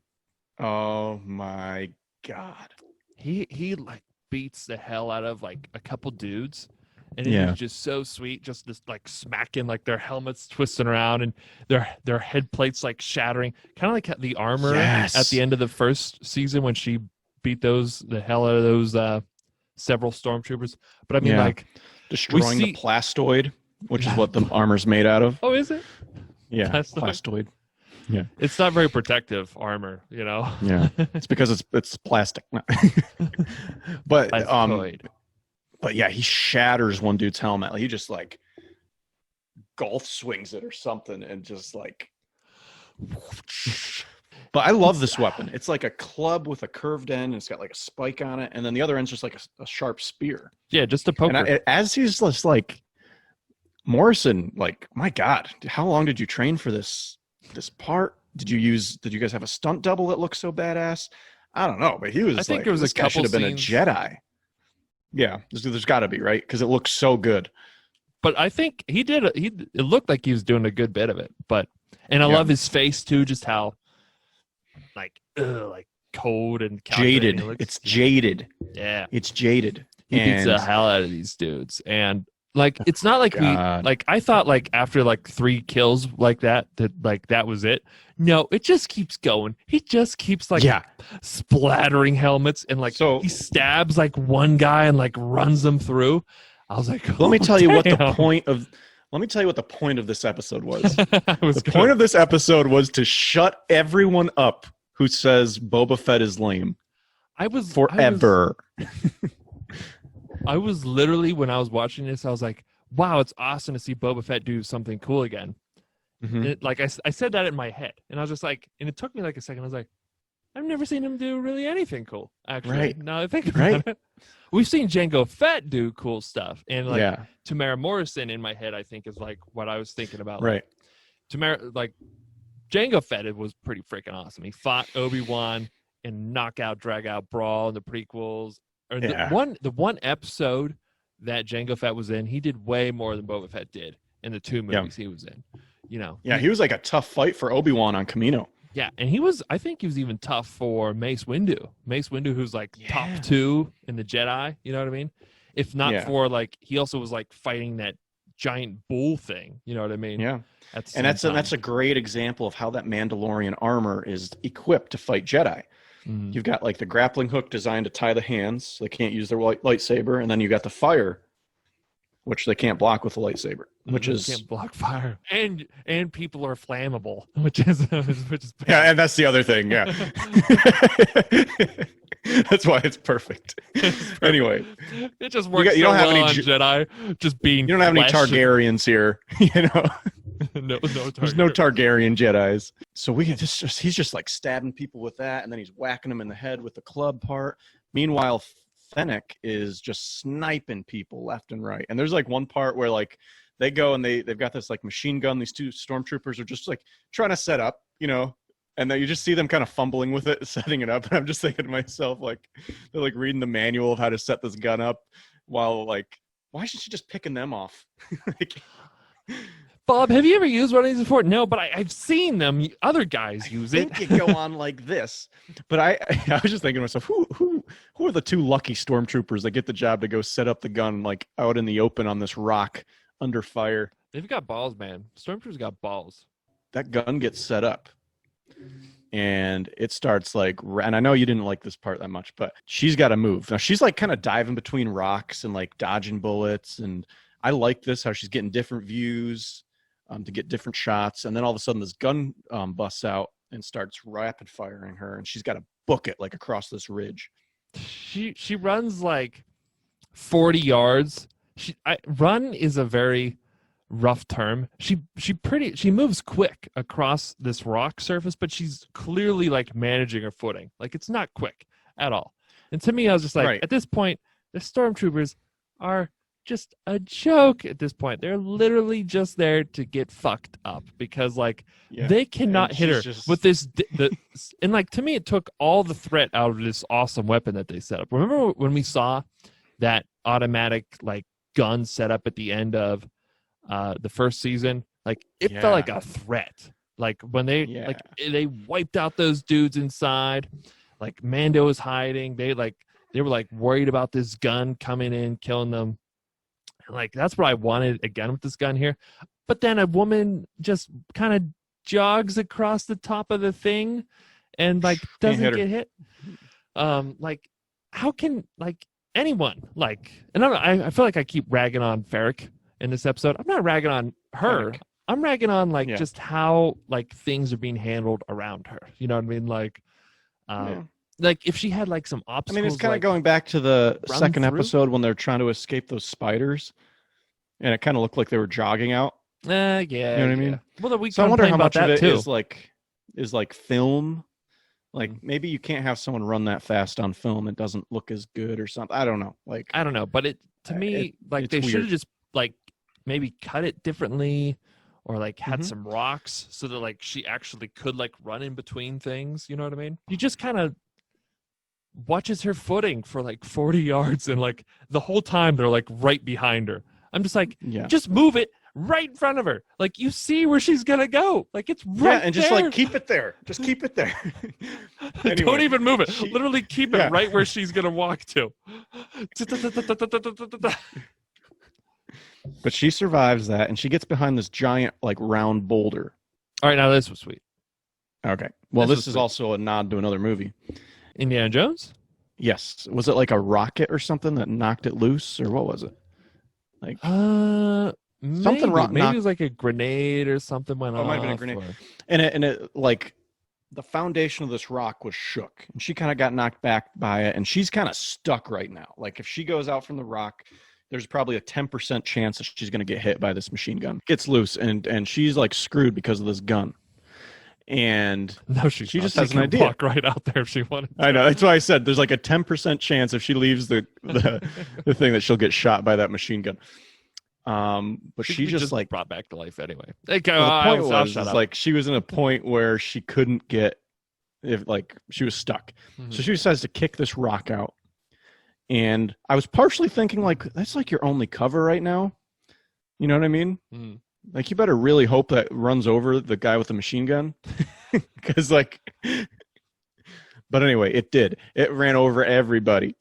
oh my God, he like beats the hell out of like a couple dudes. And it was just so sweet, just this like smacking like their helmets twisting around and their head plates like shattering, kind of like the armor at the end of the first season when she beat the hell out of those several stormtroopers. But I mean, like destroying the plastoid, which is what the armor's made out of. Oh, is it? Yeah, plastoid. Yeah, it's not very protective armor, you know. Yeah, it's because it's plastic. But plastoid. But yeah, he shatters one dude's helmet. He just like golf swings it or something and just like. But I love this weapon. It's like a club with a curved end. And it's got like a spike on it. And then the other end's just like a sharp spear. Yeah, just a poker. And as he's just like, Morrison, like, my God, how long did you train for this part? Did you guys have a stunt double that looked so badass? I don't know, but he was. I think there was this a couple should have been a Jedi. Yeah, there's got to be, right? Because it looks so good. but I think he did. It looked like he was doing a good bit of it. And I love his face too. Just how like cold and jaded. It's jaded. Yeah, it's jaded. He beats the hell out of these dudes, and like it's not like I thought like after like 3 kills like that like that was it. No, it just keeps going. He just keeps like splattering helmets, and like he stabs like one guy and like runs them through. I was like, let me tell you what the point of this episode was. The point of this episode was to shut everyone up who says Boba Fett is lame. Forever. I was literally, when I was watching this, I was like, wow, it's awesome to see Boba Fett do something cool again. Mm-hmm. I said that in my head, and I was just like, and it took me like a second. I was like, I've never seen him do really anything cool, actually. Right. Now I think about it. We've seen Jango Fett do cool stuff, and like Tamara Morrison in my head, I think is like what I was thinking about. Right. Tamara, like Jango Fett was pretty freaking awesome. He fought Obi-Wan in knockout, drag out brawl in the prequels. Or the one episode that Jango Fett was in, he did way more than Boba Fett did in the 2 movies he was in. You know. Yeah, he was like a tough fight for Obi-Wan on Kamino. Yeah, and I think he was even tough for Mace Windu. Mace Windu, who's like top 2 in the Jedi, you know what I mean? If not for like, he also was like fighting that giant bull thing, you know what I mean? Yeah. That's a great example of how that Mandalorian armor is equipped to fight Jedi. Mm. You've got like the grappling hook designed to tie the hands, so they can't use their lightsaber, and then you got the fire, which they can't block with a lightsaber, which is can't block fire, and people are flammable, which is bad. Yeah, and that's the other thing. Yeah, that's why it's perfect. Anyway, it just works. You don't have any Jedi just being. You don't have any Targaryens here, you know. no, there's no Targaryen Jedis. So he's just like stabbing people with that, and then he's whacking them in the head with the club part. Meanwhile, Fennec is just sniping people left and right. And there's like one part where like they go and they've got this like machine gun. These 2 stormtroopers are just like trying to set up, you know, and then you just see them kind of fumbling with it, setting it up. And I'm just thinking to myself, like, they're like reading the manual of how to set this gun up, while like, why isn't she just picking them off? Like, Bob, have you ever used one of these before? No, but I've seen them. Other guys use it. I think you go on like this. But I was just thinking to myself, who are the 2 lucky stormtroopers that get the job to go set up the gun like out in the open on this rock under fire? They've got balls, man. Stormtroopers got balls. That gun gets set up, and it starts like, and I know you didn't like this part that much, but she's got to move. Now she's like kind of diving between rocks and like dodging bullets, and I like this, how she's getting different views. To get different shots, and then all of a sudden this gun busts out and starts rapid firing her, and she's got to book it like across this ridge. She runs like 40 yards. Run is a very rough term. She moves quick across this rock surface, but she's clearly like managing her footing. Like it's not quick at all. And to me, I was just like, at this point, the stormtroopers are just a joke at this point. They're literally just there to get fucked up, because like they cannot hit her with this and like, to me, it took all the threat out of this awesome weapon that they set up. Remember when we saw that automatic like gun set up at the end of the first season? Like it felt like a threat. Like when they they wiped out those dudes inside, like Mando was hiding. They were like worried about this gun coming in, killing them. Like that's what I wanted again with this gun here. But then a woman just kind of jogs across the top of the thing and like doesn't get hit. Like how can like anyone like, and I feel like I keep ragging on Ferrick in this episode. I'm not ragging on her. Ferrick. I'm ragging on like just how like things are being handled around her. You know what I mean? Like like if she had like some obstacles. I mean, it's kind of going back to the second episode when they're trying to escape those spiders, and it kind of looked like they were jogging out. Yeah, you know what I mean. Well, so I wonder how much of it is like film. Like maybe you can't have someone run that fast on film; it doesn't look as good or something. I don't know. Like I don't know, but to me, like they should have just like maybe cut it differently. Or like had some rocks so that like she actually could like run in between things. You know what I mean? You just kind of watches her footing for like 40 yards, and like the whole time they're like right behind her. I'm just like, just move it right in front of her. Like, you see where she's gonna go. Like, it's right and there. just like keep it there. Just keep it there. Anyway, don't even move it. Literally keep it right where she's gonna walk to. But she survives that, and she gets behind this giant, like, round boulder. All right, now this was sweet. Okay. Well, this is also a nod to another movie. Indiana Jones? Yes. Was it like a rocket or something that knocked it loose, or what was it? Like something maybe it was like a grenade or something went off. It might have been a grenade. And it like the foundation of this rock was shook, and she kind of got knocked back by it, and she's kind of stuck right now. Like, if she goes out from the rock, there's probably a 10% chance that she's going to get hit by this machine gun. Gets loose, and she's like screwed because of this gun. And no, she just has an idea. Walk right out there if she wanted to. I know, that's why I said there's like a 10% chance if she leaves the thing that she'll get shot by that machine gun. But she just like brought back to life anyway. The point was like she was in a point where she couldn't get, she was stuck. Mm-hmm. So she decides to kick this rock out. And I was partially thinking, like, that's like your only cover right now. You know what I mean? Mm. Like, you better really hope that runs over the guy with the machine gun. Because, like, but anyway, it did. It ran over everybody.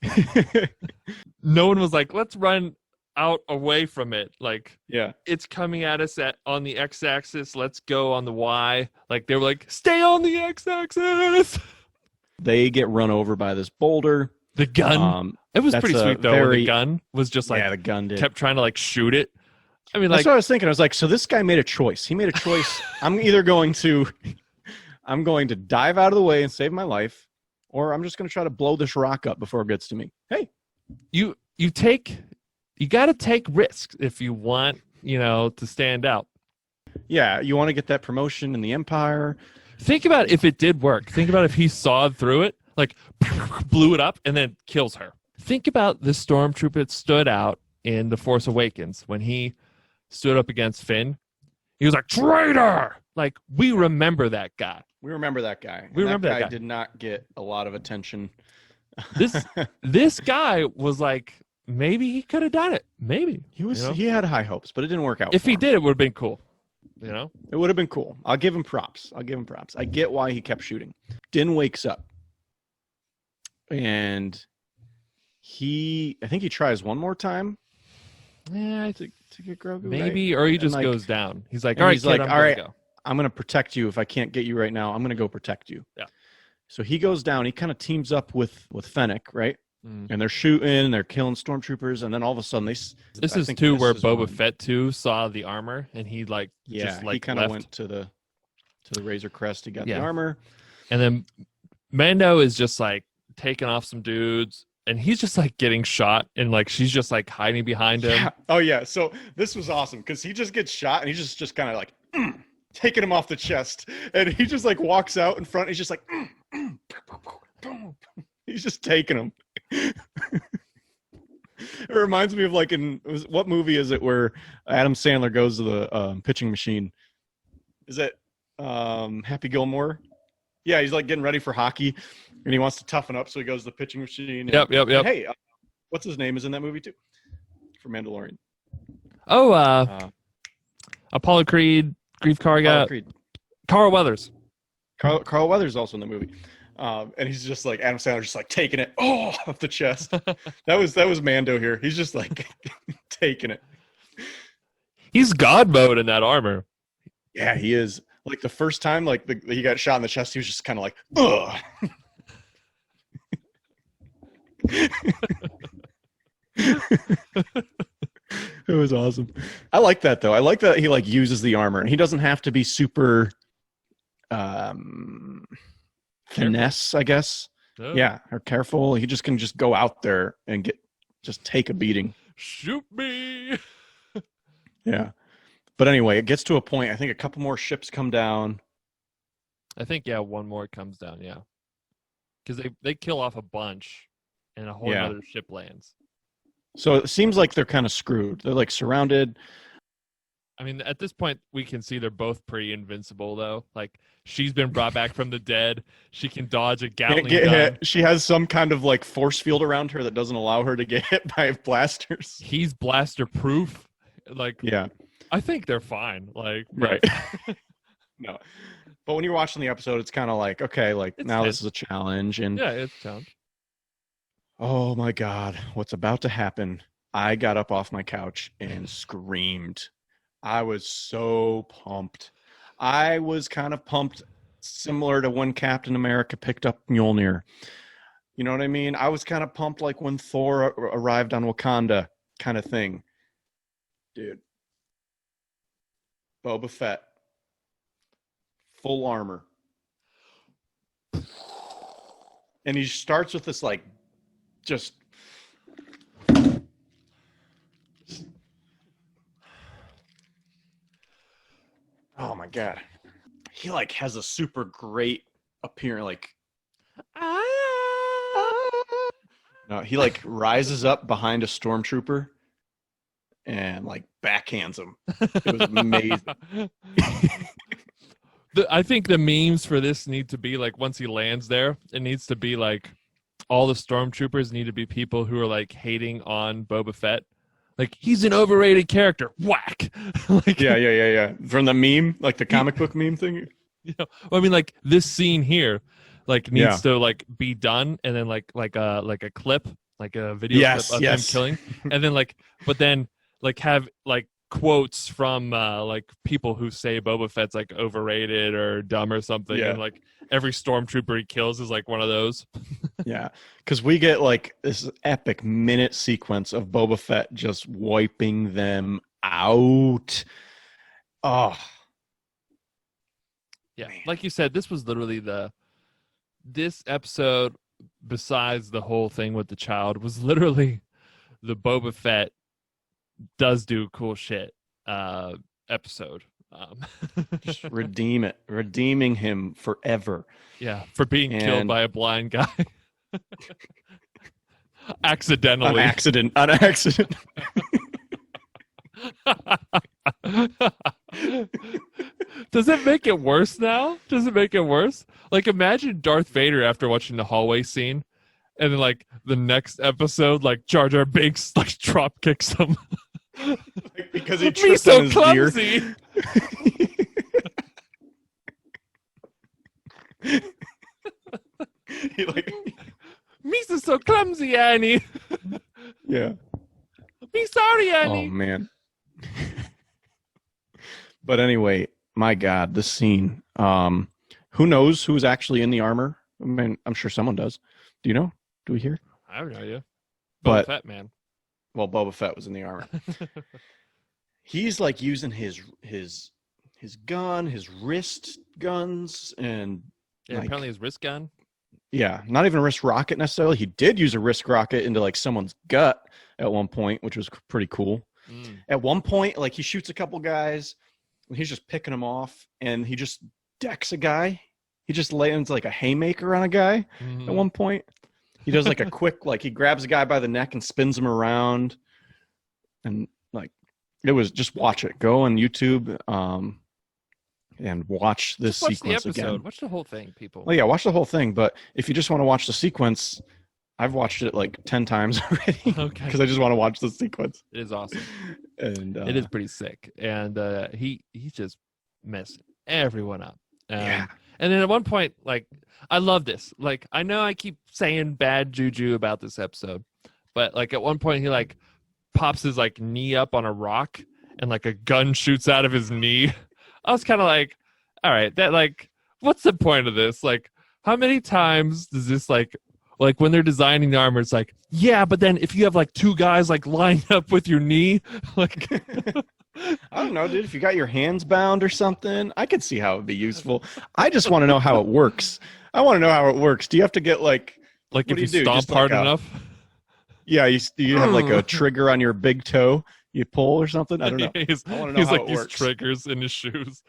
No one was like, let's run out away from it. Like, it's coming at us on the x-axis. Let's go on the y. Like, they were like, stay on the x-axis. They get run over by this boulder. The gun. It was pretty sweet though. When the gun was just like, the gun kept trying to like shoot it. I mean, that's what I was thinking. I was like, so this guy made a choice. He made a choice. I'm going to dive out of the way and save my life, or I'm just going to try to blow this rock up before it gets to me. Hey, you got to take risks if you want, to stand out. Yeah, you want to get that promotion in the Empire. Think about if it did work. Think about if he sawed through it, like blew it up, and then kills her. Think about the stormtrooper that stood out in The Force Awakens when he stood up against Finn. He was like, traitor! Like, we remember that guy. We remember that guy. That guy did not get a lot of attention. This guy was like, maybe he could have done it. Maybe. He had high hopes, but it didn't work out. If he did, it would have been cool. It would have been cool. I'll give him props. I get why he kept shooting. Din wakes up. And I think he tries one more time. Yeah, to get Grogu. Maybe, right? Or he just goes down. He's like, all right, kid, I'm going to protect you. If I can't get you right now, I'm going to go protect you. Yeah. So he goes down. He kind of teams up with Fennec, right? Mm. And they're shooting. They're killing stormtroopers. And then all of a sudden, this is where Boba Fett saw the armor, and he he kind of went to the Razor Crest. He got the armor, and then Mando is just like taking off some dudes. And he's just like getting shot, and like she's just like hiding behind him. Yeah. Oh yeah. So this was awesome because he just gets shot, and he's just kind of like taking him off the chest, and he just like walks out in front. And he's just like he's just taking him. It reminds me of like what movie is it where Adam Sandler goes to the pitching machine? Is it Happy Gilmore? Yeah, he's like getting ready for hockey, and he wants to toughen up, so he goes to the pitching machine. Yep. Hey, what's his name is in that movie too? For Mandalorian. Oh, Apollo Creed, Grief Karga, Carl Weathers. Carl Weathers also in the movie, and he's just like Adam Sandler, just like taking it off the chest. that was Mando here. He's just like taking it. He's God mode in that armor. Yeah, he is. Like the first time, like he got shot in the chest, he was just kind of like, ugh. It was awesome. I like that though. I like that he like uses the armor, and he doesn't have to be super finesse, I guess. Oh. Yeah, or careful. He just can just go out there and take a beating. Shoot me. Yeah. But anyway, it gets to a point. I think a couple more ships come down. I think, one more comes down, because they kill off a bunch, and a whole other ship lands. So it seems like they're kind of screwed. They're like surrounded. I mean, at this point, we can see they're both pretty invincible, though. Like, she's been brought back from the dead. She can dodge a Gatling gun. Hit. She has some kind of like force field around her that doesn't allow her to get hit by blasters. He's blaster proof. Like, yeah, I think they're fine. Like, right. No, but when you're watching the episode, it's kind of like, okay, like now tense. this is a challenge, and yeah, it's a challenge. oh my God, what's about to happen? I got up off my couch and screamed. I was so pumped. I was kind of pumped, similar to when Captain America picked up Mjolnir. You know what I mean? I was kind of pumped like when Thor arrived on Wakanda, kind of thing. Dude. Boba Fett. Full armor. And he starts with this like just oh my God. He like has a super great appearance, like no, he like rises up behind a stormtrooper and like backhands him. It was amazing. I think the memes for this need to be like once he lands there, it needs to be like all the stormtroopers need to be people who are like hating on Boba Fett. Like, he's an overrated character. Whack. Like, yeah. From the meme, like the comic book meme thing. You know, I mean, like this scene here, like needs to like be done, and then like a clip, like a video clip of him killing, and then like, but then like have like quotes from like people who say Boba Fett's like overrated or dumb or something, and like every stormtrooper he kills is like one of those. Yeah, because we get like this epic minute sequence of Boba Fett just wiping them out. Oh, yeah, man. Like you said, this was literally this episode, besides the whole thing with the child, was literally the Boba Fett does do cool shit episode. Just redeeming him forever. Yeah, for being killed by a blind guy. Accidentally. On accident. Does it make it worse now? Does it make it worse? Like, imagine Darth Vader after watching the hallway scene, and then like the next episode, like Jar Jar Binks like drop kicks him. Like, because he tripped on his clumsy. Deer. He like Misa's so clumsy, Annie. Yeah. Me sorry, Annie. Oh man. But anyway, my God, this scene. Who knows who's actually in the armor? I mean, I'm sure someone does. Do you know? Do we hear? I have no idea. Boba Fett, man. Well, Boba Fett was in the armor. He's like using his gun, his wrist guns, and like, apparently his wrist gun. Yeah, not even a wrist rocket necessarily. He did use a wrist rocket into like someone's gut at one point, which was pretty cool. At one point, like he shoots a couple guys, and he's just picking them off, and he just decks a guy. He just lands like a haymaker on a guy at one point. He does like a quick, like he grabs a guy by the neck and spins him around, and like it was just watch it. Go on YouTube and watch this sequence again. Watch the whole thing, people. Well, yeah, watch the whole thing. But if you just want to watch the sequence, I've watched it like 10 times already. Okay. Because I just want to watch the sequence. It is awesome, and it is pretty sick. And he just messed everyone up. Yeah. And then at one point, like, I love this. Like, I know I keep saying bad juju about this episode, but like at one point he like pops his like knee up on a rock, and like a gun shoots out of his knee. I was kind of like, all right, that like, what's the point of this? Like, how many times does this like when they're designing the armor, it's like, yeah, but then if you have like two guys like lined up with your knee, like. I don't know, dude. If you got your hands bound or something, I could see how it would be useful. I just want to know how it works. I want to know how it works. Do you have to get like if you stomp hard enough? Yeah, you have like a trigger on your big toe you pull or something? I don't know. I want to know how it works. These triggers in his shoes.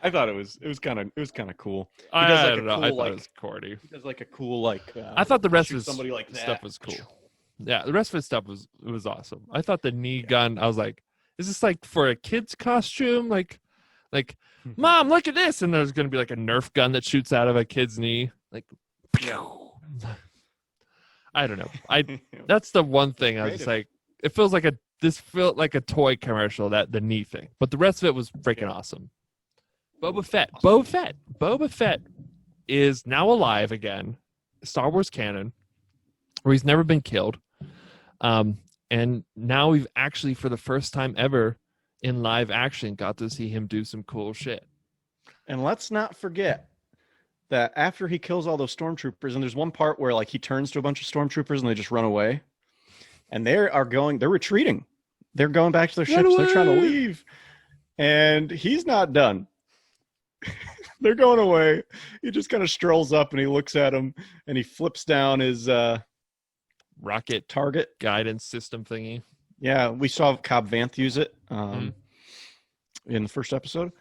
I thought it was kind of cool. I don't know. I thought it was corny. He does like a cool like. I thought the rest of his somebody like that. Stuff was cool. Yeah, the rest of his stuff was awesome. I thought the knee gun. I was like, is this like for a kid's costume? Like, Mom, look at this, and there's gonna be like a Nerf gun that shoots out of a kid's knee. Like, I don't know. That's the one thing I was like, this felt like a toy commercial, the knee thing, but the rest of it was freaking awesome. Boba Fett is now alive again, Star Wars canon, where he's never been killed. And now we've actually, for the first time ever in live action, got to see him do some cool shit. And let's not forget that after he kills all those stormtroopers, and there's one part where like he turns to a bunch of stormtroopers and they just run away, and they're retreating. They're going back to their ships. They're trying to leave, and he's not done. They're going away. He just kind of strolls up and he looks at them and he flips down his rocket target guidance system thingy. Yeah, we saw Cobb Vanth use it in the first episode.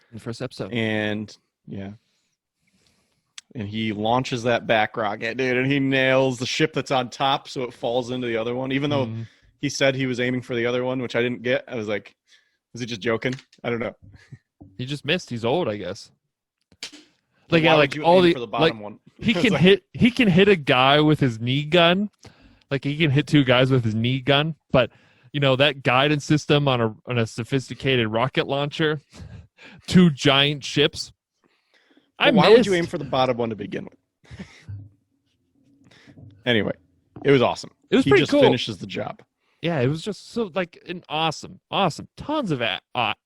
And yeah. And he launches that back rocket, dude, and he nails the ship that's on top so it falls into the other one. Even though he said he was aiming for the other one, which I didn't get. I was like, was he just joking? I don't know. He just missed. He's old, I guess. Like, yeah, like all the bottom one. He can hit a guy with his knee gun. Like he can hit two guys with his knee gun, but that guidance system on a sophisticated rocket launcher, two giant ships. Why would you aim for the bottom one to begin with? Anyway, it was awesome. It was pretty cool. He just finishes the job. Yeah, it was just so like an awesome. Tons of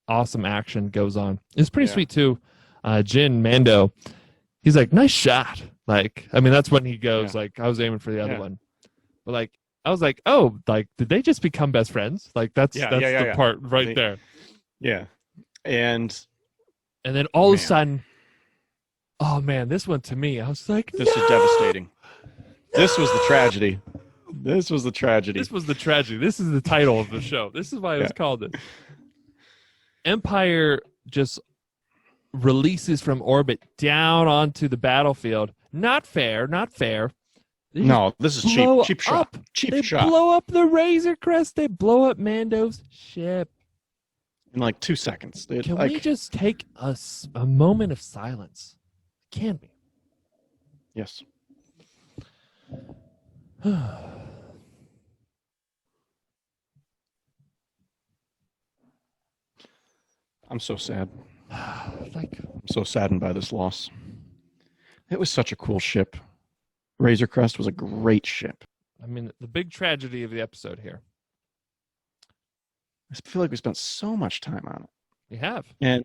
awesome action goes on. It's pretty sweet too. Jin Mando, he's like, nice shot. Like, I mean, that's when he goes like, I was aiming for the other one, but like, I was like, oh, like, did they just become best friends? Like, that's the part right there. Yeah, and then all of a sudden, oh man, this one to me, I was like, this is devastating. This was the tragedy. This was the tragedy. This is the title of the show. This is why it was called it. Empire just releases from orbit down onto the battlefield. Not fair. No, this is cheap shot. They blow up the Razor Crest. They blow up Mando's ship. In like 2 seconds. Can we just take a moment of silence? Can we? Yes. I'm so sad. I'm so saddened by this loss. It was such a cool ship. Razor Crest was a great ship. I mean, the big tragedy of the episode here. I feel like we spent so much time on it. We have. And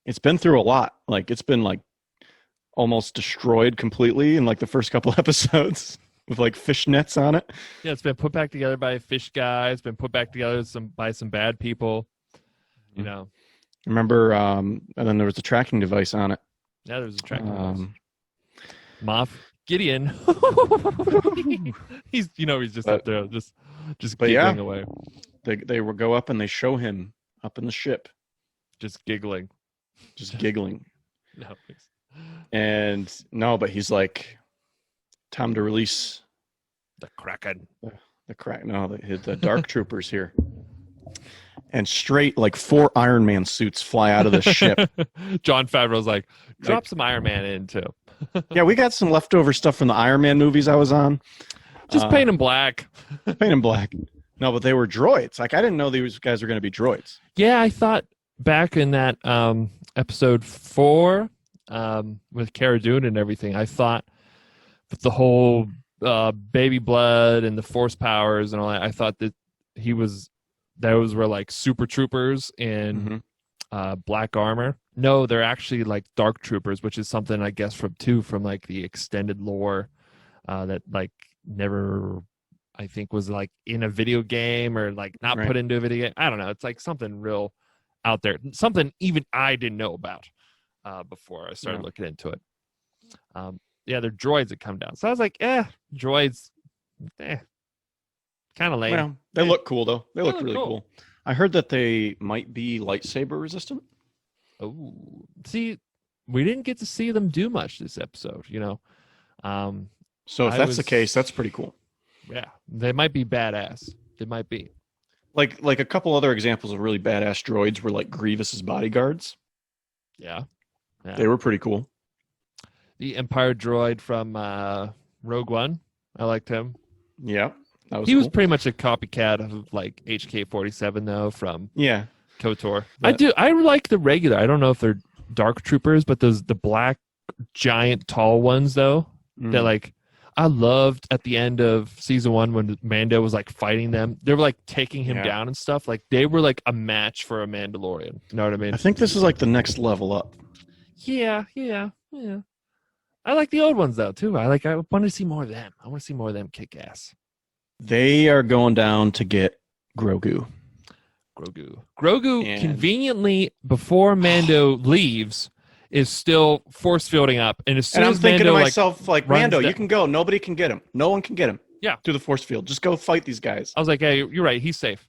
it's been through a lot. Like, it's been like almost destroyed completely in like the first couple episodes with like fish nets on it. Yeah, it's been put back together by a fish guy. It's been put back together by some bad people. Remember, and then there was a tracking device on it. Yeah, there was a tracking device. Moff Gideon. he's just up there, just giggling away. They will go up and they show him up in the ship, just giggling. No, and no, but he's like, time to release the Kraken. The Dark Troopers here. And straight, like 4 Iron Man suits fly out of the ship. John Favreau's like, drop some Iron Man in too. Yeah, we got some leftover stuff from the Iron Man movies I was on. Just paint them black. No, but they were droids. Like, I didn't know these guys were going to be droids. Yeah, I thought back in that episode 4 with Cara Dune and everything, I thought with the whole baby blood and the force powers and all that, I thought that those were like super troopers in black armor. No, they're actually like dark troopers, which is something I guess from like the extended lore that like never, I think, was like in a video game or like not put into a video game. I don't know. It's like something real out there, something even I didn't know about before I started looking into it. They're droids that come down. So I was like, droids, kind of lame. Well, they look cool though. They look really cool. I heard that they might be lightsaber resistant. Oh, see, we didn't get to see them do much this episode, So if that's the case, that's pretty cool. Yeah, they might be badass. They might be. Like a couple other examples of really badass droids were like Grievous's bodyguards. Yeah. They were pretty cool. The Empire droid from Rogue One. I liked him. Yeah. He was pretty much a copycat of like HK-47 though from KOTOR. But I like the regular. I don't know if they're dark troopers, but the black giant tall ones though. That like I loved at the end of season 1 when Mando was like fighting them. They were like taking him down and stuff. Like they were like a match for a Mandalorian. You know what I mean? I think this is like the next level up. Yeah. I like the old ones though too. I want to see more of them. I want to see more of them kick ass. They are going down to get Grogu. Grogu conveniently before Mando leaves is still force fielding up, and as soon I'm as thinking Mando, to myself, like Mando, down, you can go. Nobody can get him. No one can get him. Yeah, through the force field. Just go fight these guys. I was like, hey, you're right. He's safe.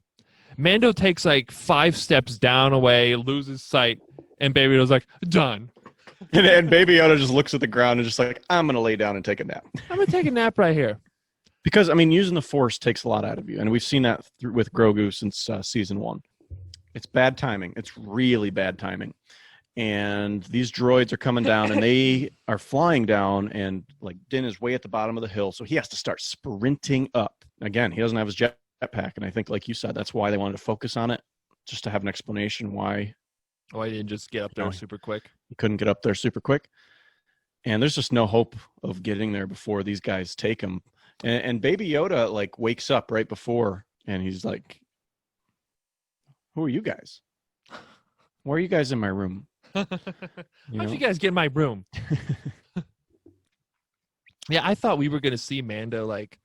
Mando takes like 5 steps down away, loses sight, and Baby Yoda's like, done. And Baby Yoda just looks at the ground and just like, I'm gonna lay down and take a nap. I'm gonna take a nap right here. Because I mean, using the force takes a lot out of you, and we've seen that with Grogu since season 1. It's bad timing. It's really bad timing. And these droids are coming down, and they are flying down, and like Din is way at the bottom of the hill, so he has to start sprinting up. Again, he doesn't have his jetpack, and I think, like you said, that's why they wanted to focus on it, just to have an explanation why. Oh, I didn't just get up there super quick. He couldn't get up there super quick, and there's just no hope of getting there before these guys take him. And Baby Yoda like wakes up right before, and he's like, "Who are you guys? Why are you guys in my room? How'd you guys get in my room?" Yeah, I thought we were going to see Mando like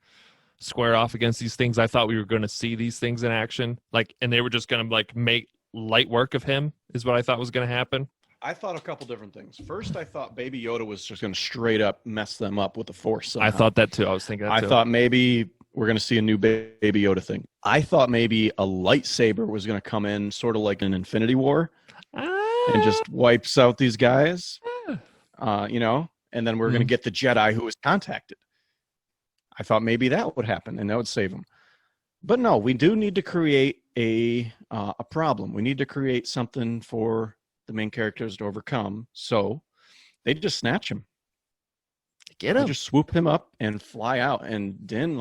square off against these things. I thought we were going to see these things in action, like, and they were just going to like make light work of him. Is what I thought was going to happen. I thought a couple different things. First, I thought Baby Yoda was just going to straight up mess them up with the Force somehow. I thought that too. I was thinking that too. I thought maybe we're going to see a new Baby Yoda thing. I thought maybe a lightsaber was going to come in sort of like an Infinity War and just wipes out these guys, and then we're going to get the Jedi who was contacted. I thought maybe that would happen and that would save him. But no, we do need to create a problem. We need to create something for the main characters to overcome. So they just snatch him. Get him. They just swoop him up and fly out. And Din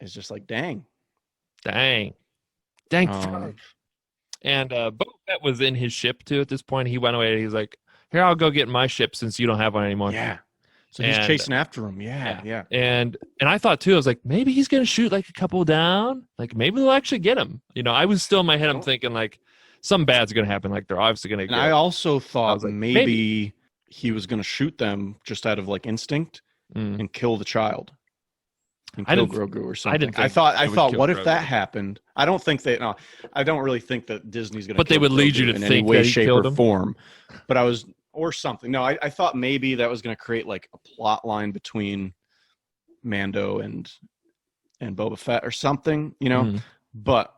is just like, dang. And Boba Fett was in his ship too at this point. He went away and he's like, here, I'll go get my ship since you don't have one anymore. Yeah. So he's chasing after him. Yeah. And I thought too, I was like, maybe he's gonna shoot like a couple down. Like maybe they'll actually get him. I was still in my head, I'm thinking like something bad's gonna happen. Like they're obviously gonna get him. I also thought maybe he was gonna shoot them just out of like instinct and kill the child. And kill Grogu or something. I thought what if that happened? I don't really think that Disney's gonna But they would lead you to in think any way, that he shape, killed or him. form. But or something. No, I thought maybe that was going to create like a plot line between Mando and Boba Fett or something, But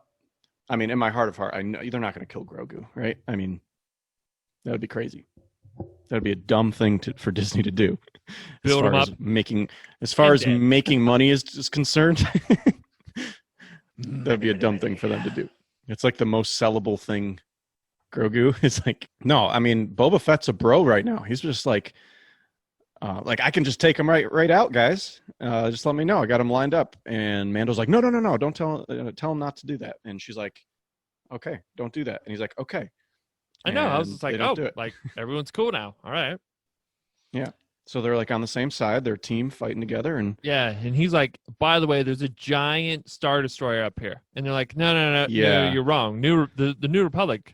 I mean, in my heart of heart, I know they're not going to kill Grogu, right? I mean, that would be crazy. That would be a dumb thing for Disney to do. Build him up. As far as making money is concerned, that'd be a dumb thing for them to do. It's like the most sellable thing. Grogu is like, no, I mean, Boba Fett's a bro right now. He's just like I can just take him right out, guys. Just let me know. I got him lined up. And Mando's like, no, don't tell him not to do that. And she's like, okay, don't do that. And he's like, okay. I know. I was just like, like everyone's cool now. All right. Yeah. So they're like on the same side. They're a team fighting together. And yeah. And he's like, by the way, there's a giant Star Destroyer up here. And they're like, no, you're wrong. The New Republic.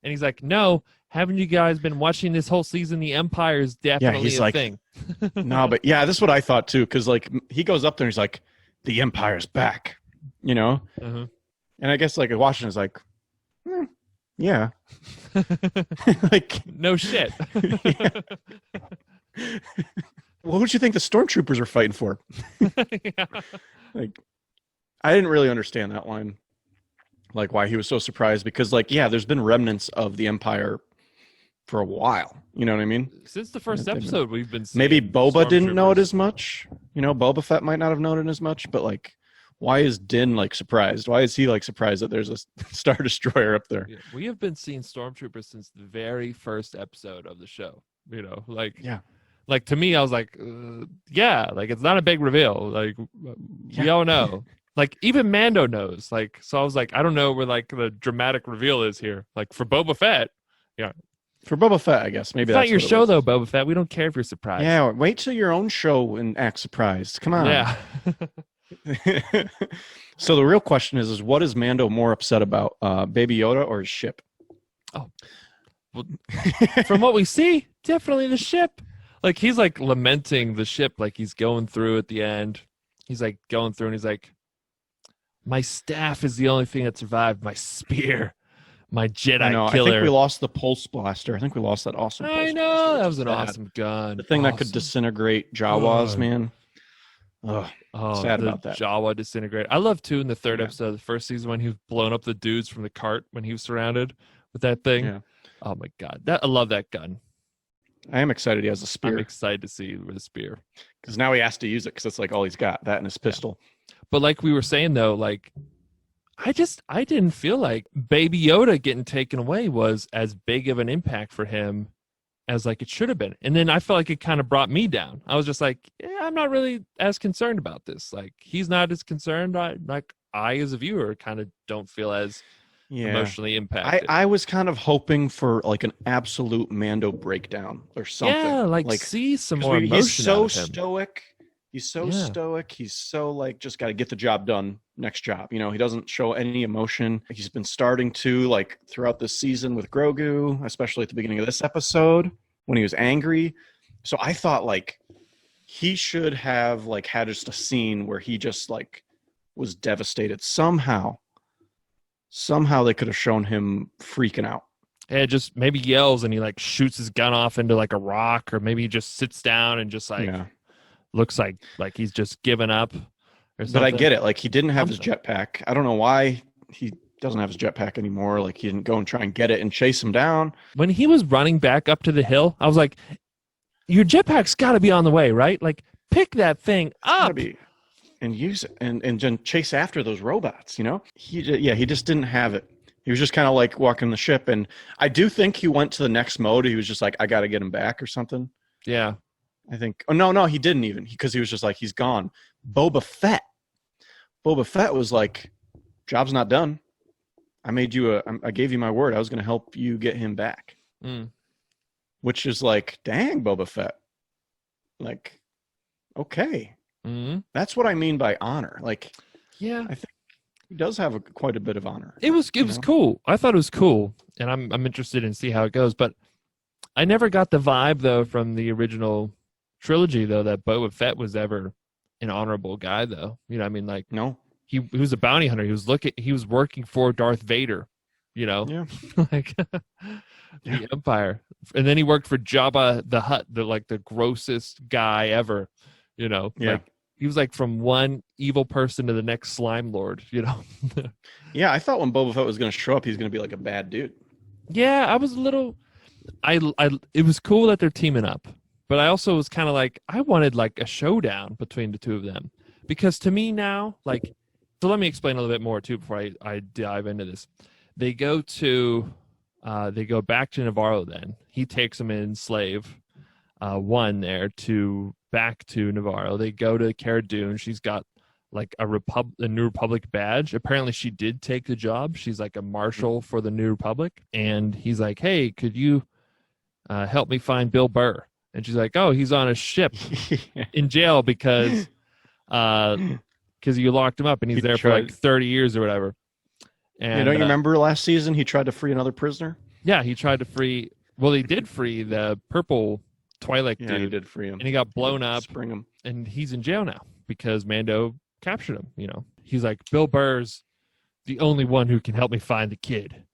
And he's like, no, haven't you guys been watching this whole season? The Empire is definitely a thing. No, but yeah, this is what I thought too. Because like he goes up there and he's like, the Empire's back, And I guess like Washington's like, yeah. Like, no shit. Well, who'd you think the stormtroopers are fighting for? Yeah. Like, I didn't really understand that line. Like why he was so surprised because like, yeah, there's been remnants of the Empire for a while. You know what I mean? Since the first episode we've been seeing maybe Boba didn't know it as much. Boba Fett might not have known it as much, but like why is Din like surprised? Why is he like surprised that there's a Star Destroyer up there? Yeah, we have been seeing stormtroopers since the very first episode of the show. Like, to me, I was like, yeah, like, it's not a big reveal. Like, we all know. Like, even Mando knows. Like, so I was like, I don't know where, like, the dramatic reveal is here. Like, for Boba Fett, yeah. For Boba Fett, I guess. Maybe it's that's not your show, though, Boba Fett. We don't care if you're surprised. Yeah, wait till your own show and act surprised. Come on. Yeah. So the real question is what is Mando more upset about, Baby Yoda or his ship? Oh. Well, from what we see, definitely the ship. Like, he's, like, lamenting the ship, like, he's going through at the end. He's, like, going through, and he's like, my staff is the only thing that survived. My spear. My Jedi killer. I think we lost the pulse blaster. I think we lost that awesome pulse blaster. I know. That was an awesome gun. The thing that could disintegrate Jawas, man. Sad about that. Jawa disintegrate. I love, too, in the third episode of the first season when he was blowing up the dudes from the cart when he was surrounded with that thing. Yeah. Oh, my God. I love that gun. I am excited he has a spear. I'm excited to see with a spear. Because now he has to use it because it's like all he's got, that and his pistol. Yeah. But like we were saying, though, like, I didn't feel like Baby Yoda getting taken away was as big of an impact for him as like it should have been. And then I felt like it kind of brought me down. I was just like, yeah, I'm not really as concerned about this. Like, he's not as concerned. I as a viewer kind of don't feel as emotionally impacted. I was kind of hoping for like an absolute Mando breakdown or something. Yeah, like see some more emotion. He's so out of him. Stoic. He's so stoic. He's so like just got to get the job done. Next job. You know, he doesn't show any emotion. He's been starting to like throughout this season with Grogu, especially at the beginning of this episode when he was angry. So I thought like he should have like had just a scene where he just like was devastated somehow. Somehow they could have shown him freaking out. Yeah, just maybe yells and he like shoots his gun off into like a rock, or maybe he just sits down and just like looks like he's just given up. But I get it. Like, he didn't have his jetpack. I don't know why he doesn't have his jetpack anymore. Like, he didn't go and try and get it and chase him down. When he was running back up to the hill, I was like, your jetpack's got to be on the way, right? Like, pick that thing up. And use it and chase after those robots, you know? He just didn't have it. He was just kind of like walking the ship. And I do think he went to the next mode. He was just like, I got to get him back or something. Yeah. I think. Oh, no, he didn't even, because he was just like, he's gone. Boba Fett was like, job's not done. I gave you my word. I was going to help you get him back. Which is like, dang, Boba Fett. Like, okay. That's what I mean by honor. Like, yeah, I think he does have quite a bit of honor. It was cool. I thought it was cool, and I'm interested in see how it goes. But I never got the vibe though from the original trilogy though that Boba Fett was ever an honorable guy though. You know what I mean? Like, no, he was a bounty hunter. He was working for Darth Vader. You know, like the Empire, and then he worked for Jabba the Hutt, the grossest guy ever. You know, like he was like from one evil person to the next slime lord, you know? Yeah, I thought when Boba Fett was going to show up, he's going to be like a bad dude. Yeah, I was a little, it was cool that they're teaming up, but I also was kind of like, I wanted like a showdown between the two of them, because to me now, like, so let me explain a little bit more too before I dive into this. They go back to Navarro then. He takes them in slave one there back to Navarro. They go to Cara Dune. She's got like a New Republic badge. Apparently she did take the job. She's like a marshal for the New Republic. And he's like, hey, could you help me find Bill Burr? And she's like, oh, he's on a ship in jail because you locked him up and he's there for like 30 years or whatever. And don't you remember last season he tried to free another prisoner? Yeah, he tried to free. Well, he did free the purple Twi'lek dude. He did free him. And he got blown up. Spring him. And he's in jail now because Mando captured him, you know. He's like, Bill Burr's the only one who can help me find the kid.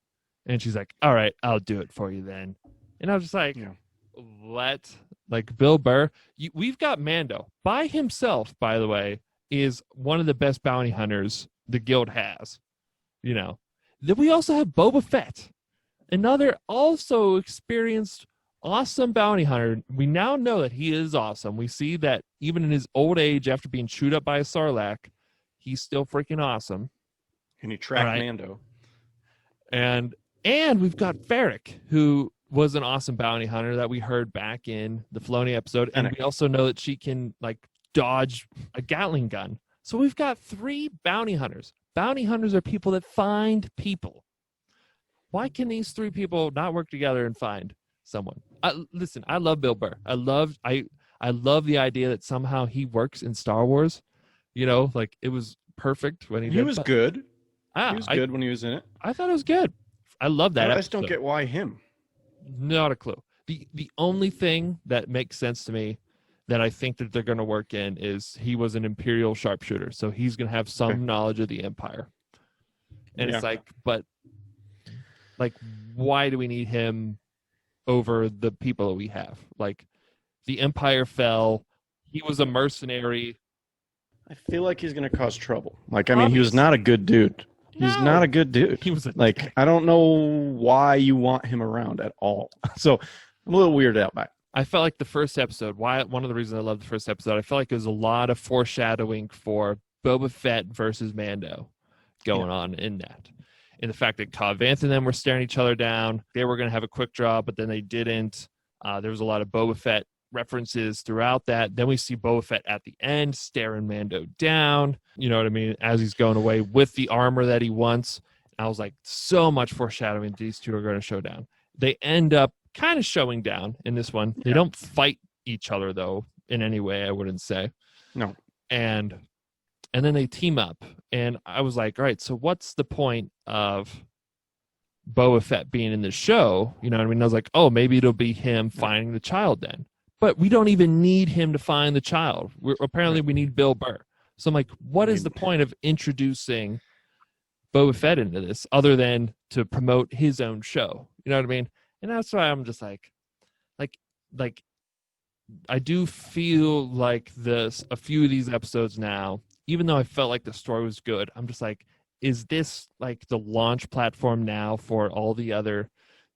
And she's like, all right, I'll do it for you then. And I was just like, what? Like, Bill Burr? We've got Mando. By himself, by the way, is one of the best bounty hunters the guild has. You know. Then we also have Boba Fett. Another also experienced awesome bounty hunter. We now know that he is awesome. We see that even in his old age, after being chewed up by a Sarlacc, he's still freaking awesome. And he tracked Mando. And we've got Ferrick, who was an awesome bounty hunter that we heard back in the Filoni episode, and we also know that she can like dodge a Gatling gun. So we've got 3 bounty hunters. Bounty hunters are people that find people. Why can these 3 people not work together and find someone? Listen, I love Bill Burr. I love the idea that somehow he works in Star Wars. You know, like it was perfect when he did. He was good. He was good when he was in it. I thought it was good. I love that. I just don't get why him. Not a clue. The only thing that makes sense to me that I think that they're going to work in is he was an Imperial sharpshooter, so he's going to have some knowledge of the Empire. And it's like, but like, why do we need him over the people that we have? Like, the Empire fell. He was a mercenary. I feel like he's going to cause trouble. Like, I mean, he was not a good dude. He's not a good dude. He was like, I don't know why you want him around at all. So I'm a little weirded out by it. I felt like the first episode, one of the reasons I love the first episode, I felt like it was a lot of foreshadowing for Boba Fett versus Mando going on in that. And the fact that Cobb Vanth and them were staring each other down. They were going to have a quick draw, but then they didn't. There was a lot of Boba Fett references throughout that. Then we see Boba Fett at the end staring Mando down, you know what I mean, as he's going away with the armor that he wants. I was like, so much foreshadowing these two are going to show down. They end up kind of showing down in this one. They don't fight each other though in any way, I wouldn't say. No. And then they team up, and I was like, all right, so what's the point of Boba Fett being in the show? You know what I mean? I was like, oh, maybe it'll be him finding the child then. But we don't even need him to find the child. Apparently we need Bill Burr. So I'm like, what is the point of introducing Boba Fett into this other than to promote his own show? You know what I mean? And that's why I'm just like I do feel like a few of these episodes now, even though I felt like the story was good, I'm just like, is this like the launch platform now for all the other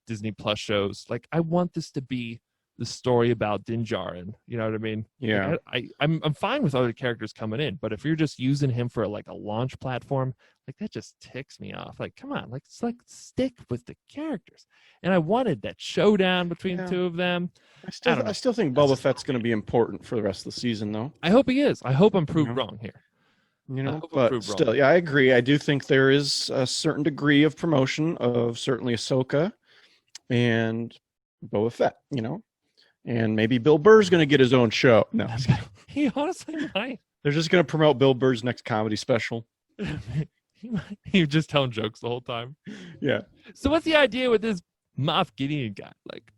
Disney Plus shows? Like, I want this to be the story about Din Djarin, you know what I mean? Yeah. Like, I'm fine with other characters coming in, but if you're just using him for like a launch platform, like that just ticks me off. Like, come on, like stick with the characters. And I wanted that showdown between the two of them. I still think Boba Fett's going to be important for the rest of the season, though. I hope he is. I hope I'm proved wrong here. You know, but still, I agree. I do think there is a certain degree of promotion of certainly Ahsoka and Boba Fett, you know, and maybe Bill Burr's going to get his own show. No, he honestly might. They're just going to promote Bill Burr's next comedy special. He was just telling jokes the whole time. Yeah. So what's the idea with this Moff Gideon guy? Like,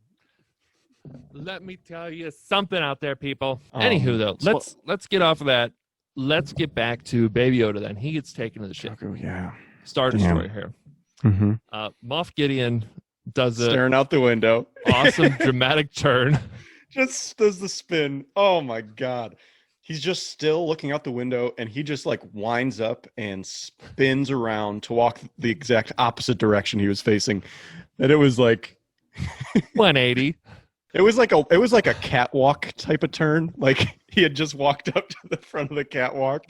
let me tell you something out there, people. Anywho, though, let's get off of that. Let's get back to Baby Yoda then. He gets taken to the ship. Yeah. Star Destroyer here. Mm-hmm. Moff Gideon does staring out the window. Awesome dramatic turn. Just does the spin. Oh my God. He's just still looking out the window, and he just like winds up and spins around to walk the exact opposite direction he was facing. And it was like 180. It was like a catwalk type of turn. Like he had just walked up to the front of the catwalk.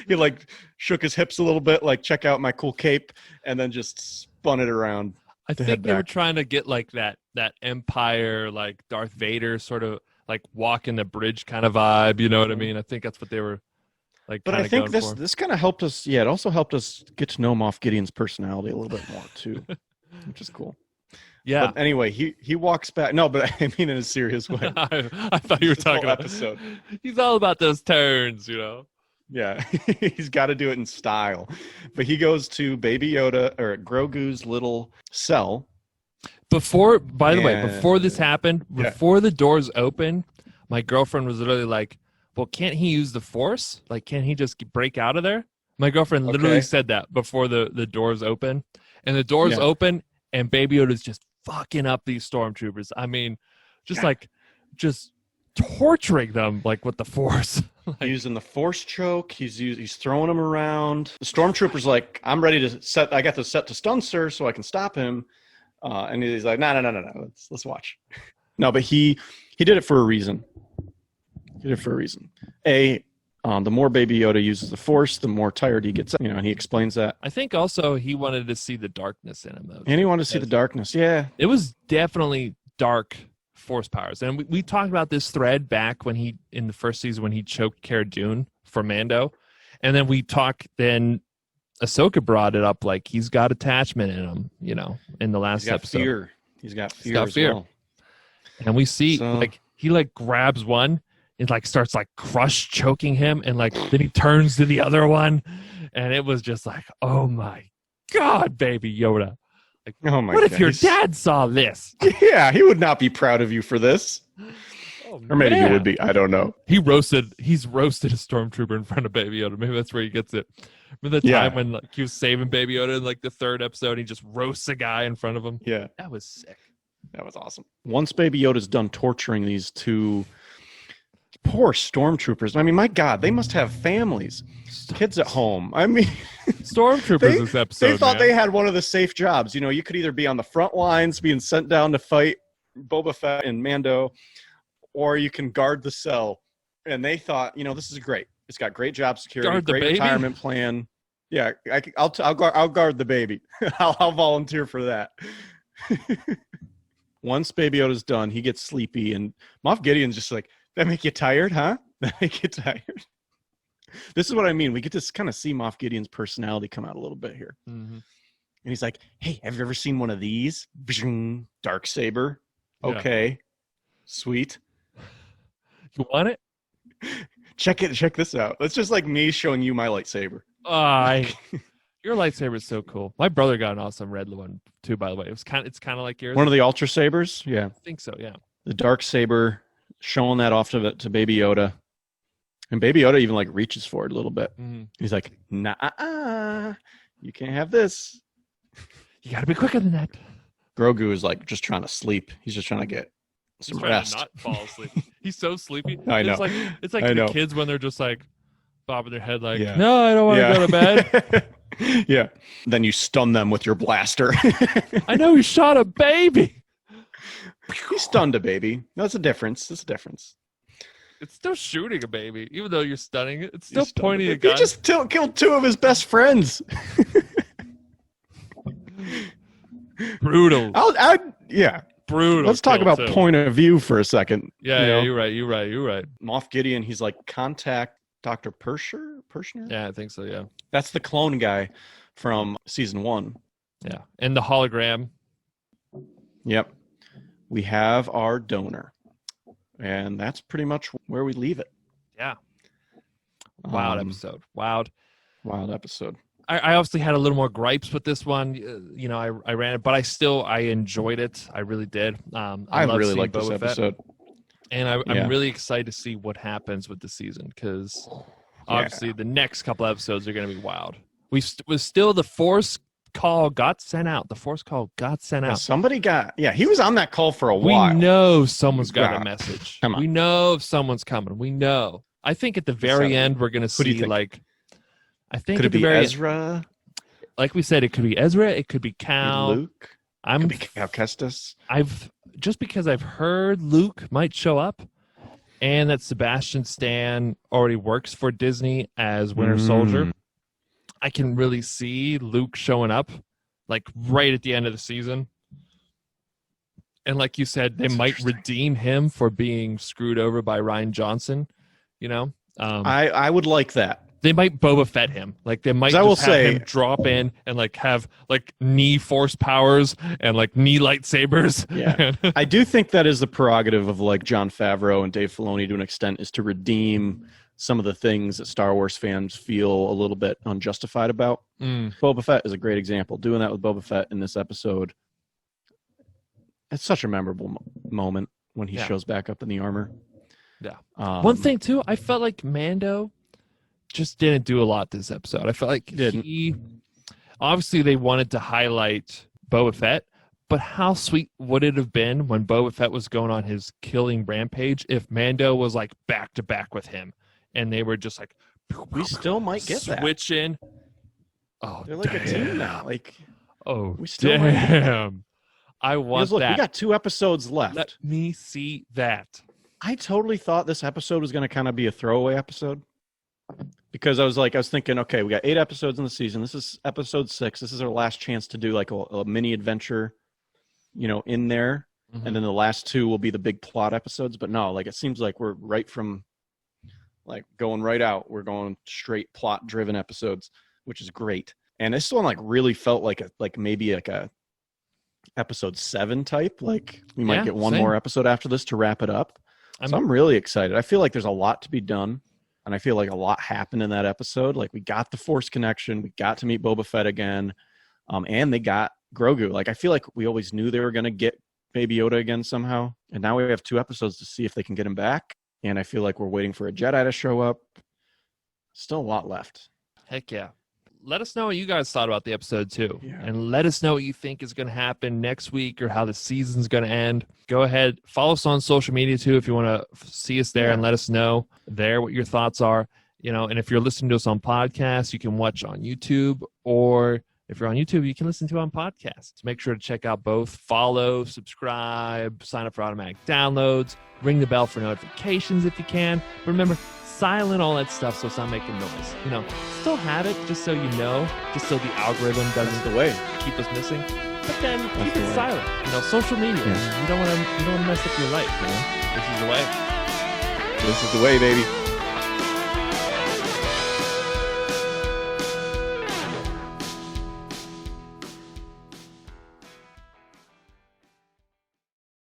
He like shook his hips a little bit, like check out my cool cape, and then just spun it around. I think they were trying to get like that Empire, like Darth Vader sort of like walking the bridge kind of vibe. You know what I mean? I think that's what they were like. But I think this kind of helped us. Yeah, it also helped us get to know Moff Gideon's personality a little bit more too, which is cool. Yeah. But anyway, he walks back. No, but I mean in a serious way. I thought you were talking about episode. He's all about those turns, you know. Yeah, he's got to do it in style. But he goes to Baby Yoda or Grogu's little cell. Before this happened, before the doors open, my girlfriend was literally like, "Well, can't he use the Force? Like, can't he just break out of there?" My girlfriend literally said that before the doors open, and the doors open, and Baby Yoda's just fucking up these stormtroopers. I mean, just torturing them like with the Force. Like, using the Force choke, he's throwing them around. The stormtrooper's like, "I'm ready to set. I got to set to stun, sir, so I can stop him." And he's like, no. Let's watch. No, but he did it for a reason. He did it for a reason. The more Baby Yoda uses the Force, the more tired he gets. And he explains that. I think also he wanted to see the darkness in him, though. And he wanted to see the darkness. Yeah, it was definitely dark Force powers, and we talked about this thread back when in the first season when he choked Cara Dune for Mando, and then then Ahsoka brought it up like he's got attachment in him, in the last episode. Fear. He's got fear. Well. And we see he grabs one and starts crush choking him, and then he turns to the other one, and it was just like, oh my God, Baby Yoda. What if your dad saw this? Yeah, he would not be proud of you for this. Or maybe he would be. I don't know. He's roasted a stormtrooper in front of Baby Yoda. Maybe that's where he gets it. Remember the time when he was saving Baby Yoda in the third episode, he just roasts a guy in front of him? Yeah. That was sick. That was awesome. Once Baby Yoda's done torturing these two poor stormtroopers, I mean, my God, they must have families, kids at home. I mean, stormtroopers this episode. They thought they had one of the safe jobs. You could either be on the front lines being sent down to fight Boba Fett and Mando, or you can guard the cell. And they thought, this is great. It's got great job security, great retirement plan. Yeah, I'll guard the baby. I'll volunteer for that. Once Baby Yoda's done, he gets sleepy, and Moff Gideon's just like, that make you tired, huh? That make you tired? This is what I mean. We get to kind of see Moff Gideon's personality come out a little bit here. Mm-hmm. And he's like, hey, have you ever seen one of these? Darksaber. Okay. Yeah. Sweet. You want it? Check it. Check this out. That's just like me showing you my lightsaber. Your lightsaber is so cool. My brother got an awesome red one too, by the way. It's kind of like yours. One of the Ultra Sabers? Yeah. I think so, yeah. The Darksaber, showing that off to Baby Yoda. And Baby Yoda even reaches for it a little bit. Mm-hmm. He's like, nah, you can't have this. You got to be quicker than that. Grogu is just trying to sleep. He's just trying to get some rest. Not fall asleep. He's so sleepy. I know. It's like the kids when they're just bobbing their head no, I don't want to go to bed. Yeah. Then you stun them with your blaster. I know he shot a baby. He stunned a baby. That's a difference. It's still shooting a baby, even though you're stunning it. It's still pointing a gun. He just killed two of his best friends. Brutal. Yeah. Brutal. Let's talk about point of view for a second. Yeah, you're right. Moff Gideon, he's contact Dr. Pershner? Yeah, I think so, yeah. That's the clone guy from season 1. Yeah, and the hologram. Yep. We have our donor. And that's pretty much where we leave it. Yeah. Wild episode. Wild episode. I obviously had a little more gripes with this one. I ran it, but I enjoyed it. I really did. I really liked this episode. And I'm really excited to see what happens with the season, because obviously the next couple episodes are going to be wild. The Force call got sent out. The Force call got sent out. Somebody he was on that call for a while. We know someone's got a message. Come on. We know someone's coming. We know. I think at the very end we're going to see I think could it be Ezra? Like we said, it could be Ezra. It could be Cal. Luke. Could be Cal Kestis. Just because I've heard Luke might show up, and that Sebastian Stan already works for Disney as Winter Soldier, I can really see Luke showing up, right at the end of the season. And like you said, they might redeem him for being screwed over by Rian Johnson. I would like that. They might Boba Fett him. They might have him drop in and have knee force powers and knee lightsabers. Yeah. I do think that is the prerogative of Jon Favreau and Dave Filoni to an extent, is to redeem some of the things that Star Wars fans feel a little bit unjustified about. Boba Fett is a great example. Doing that with Boba Fett in this episode, it's such a memorable moment when he shows back up in the armor. Yeah. One thing too, I felt like Mando just didn't do a lot this episode. I felt like he obviously they wanted to highlight Boba Fett, but how sweet would it have been when Boba Fett was going on his killing rampage if Mando was back to back with him and they were just we still might get switching. Oh, they're a team now. We still damn. I want that. We got 2 episodes left. Let me see that. I totally thought this episode was going to kind of be a throwaway episode. Because I was thinking, okay, we got 8 episodes in the season. This is episode 6. This is our last chance to do like a mini adventure, in there. Mm-hmm. And then the last 2 will be the big plot episodes. But no, like it seems like we're right from like going right out. We're going straight plot driven episodes, which is great. And this one like really felt like maybe a episode 7 type. Like we might get one more episode after this to wrap it up. So I'm really excited. I feel like there's a lot to be done. And I feel like a lot happened in that episode. Like we got the Force connection. We got to meet Boba Fett again. And they got Grogu. Like I feel like we always knew they were going to get Baby Yoda again somehow. And now we have 2 episodes to see if they can get him back. And I feel like we're waiting for a Jedi to show up. Still a lot left. Heck yeah. Let us know what you guys thought about the episode too. Yeah. And let us know what you think is going to happen next week or how the season's going to end. Go ahead. Follow us on social media too if you want to see us there and let us know there what your thoughts are. And if you're listening to us on podcasts, you can watch on YouTube, or if you're on YouTube, you can listen to it on podcasts. Make sure to check out both. Follow, subscribe, sign up for automatic downloads, ring the bell for notifications if you can. But remember, silent all that stuff so it's not making noise. Still have it just so you know, just so the algorithm doesn't keep us missing. But then keep it silent. Social media. You don't want to mess up your life, man. This is the way. This is the way, baby.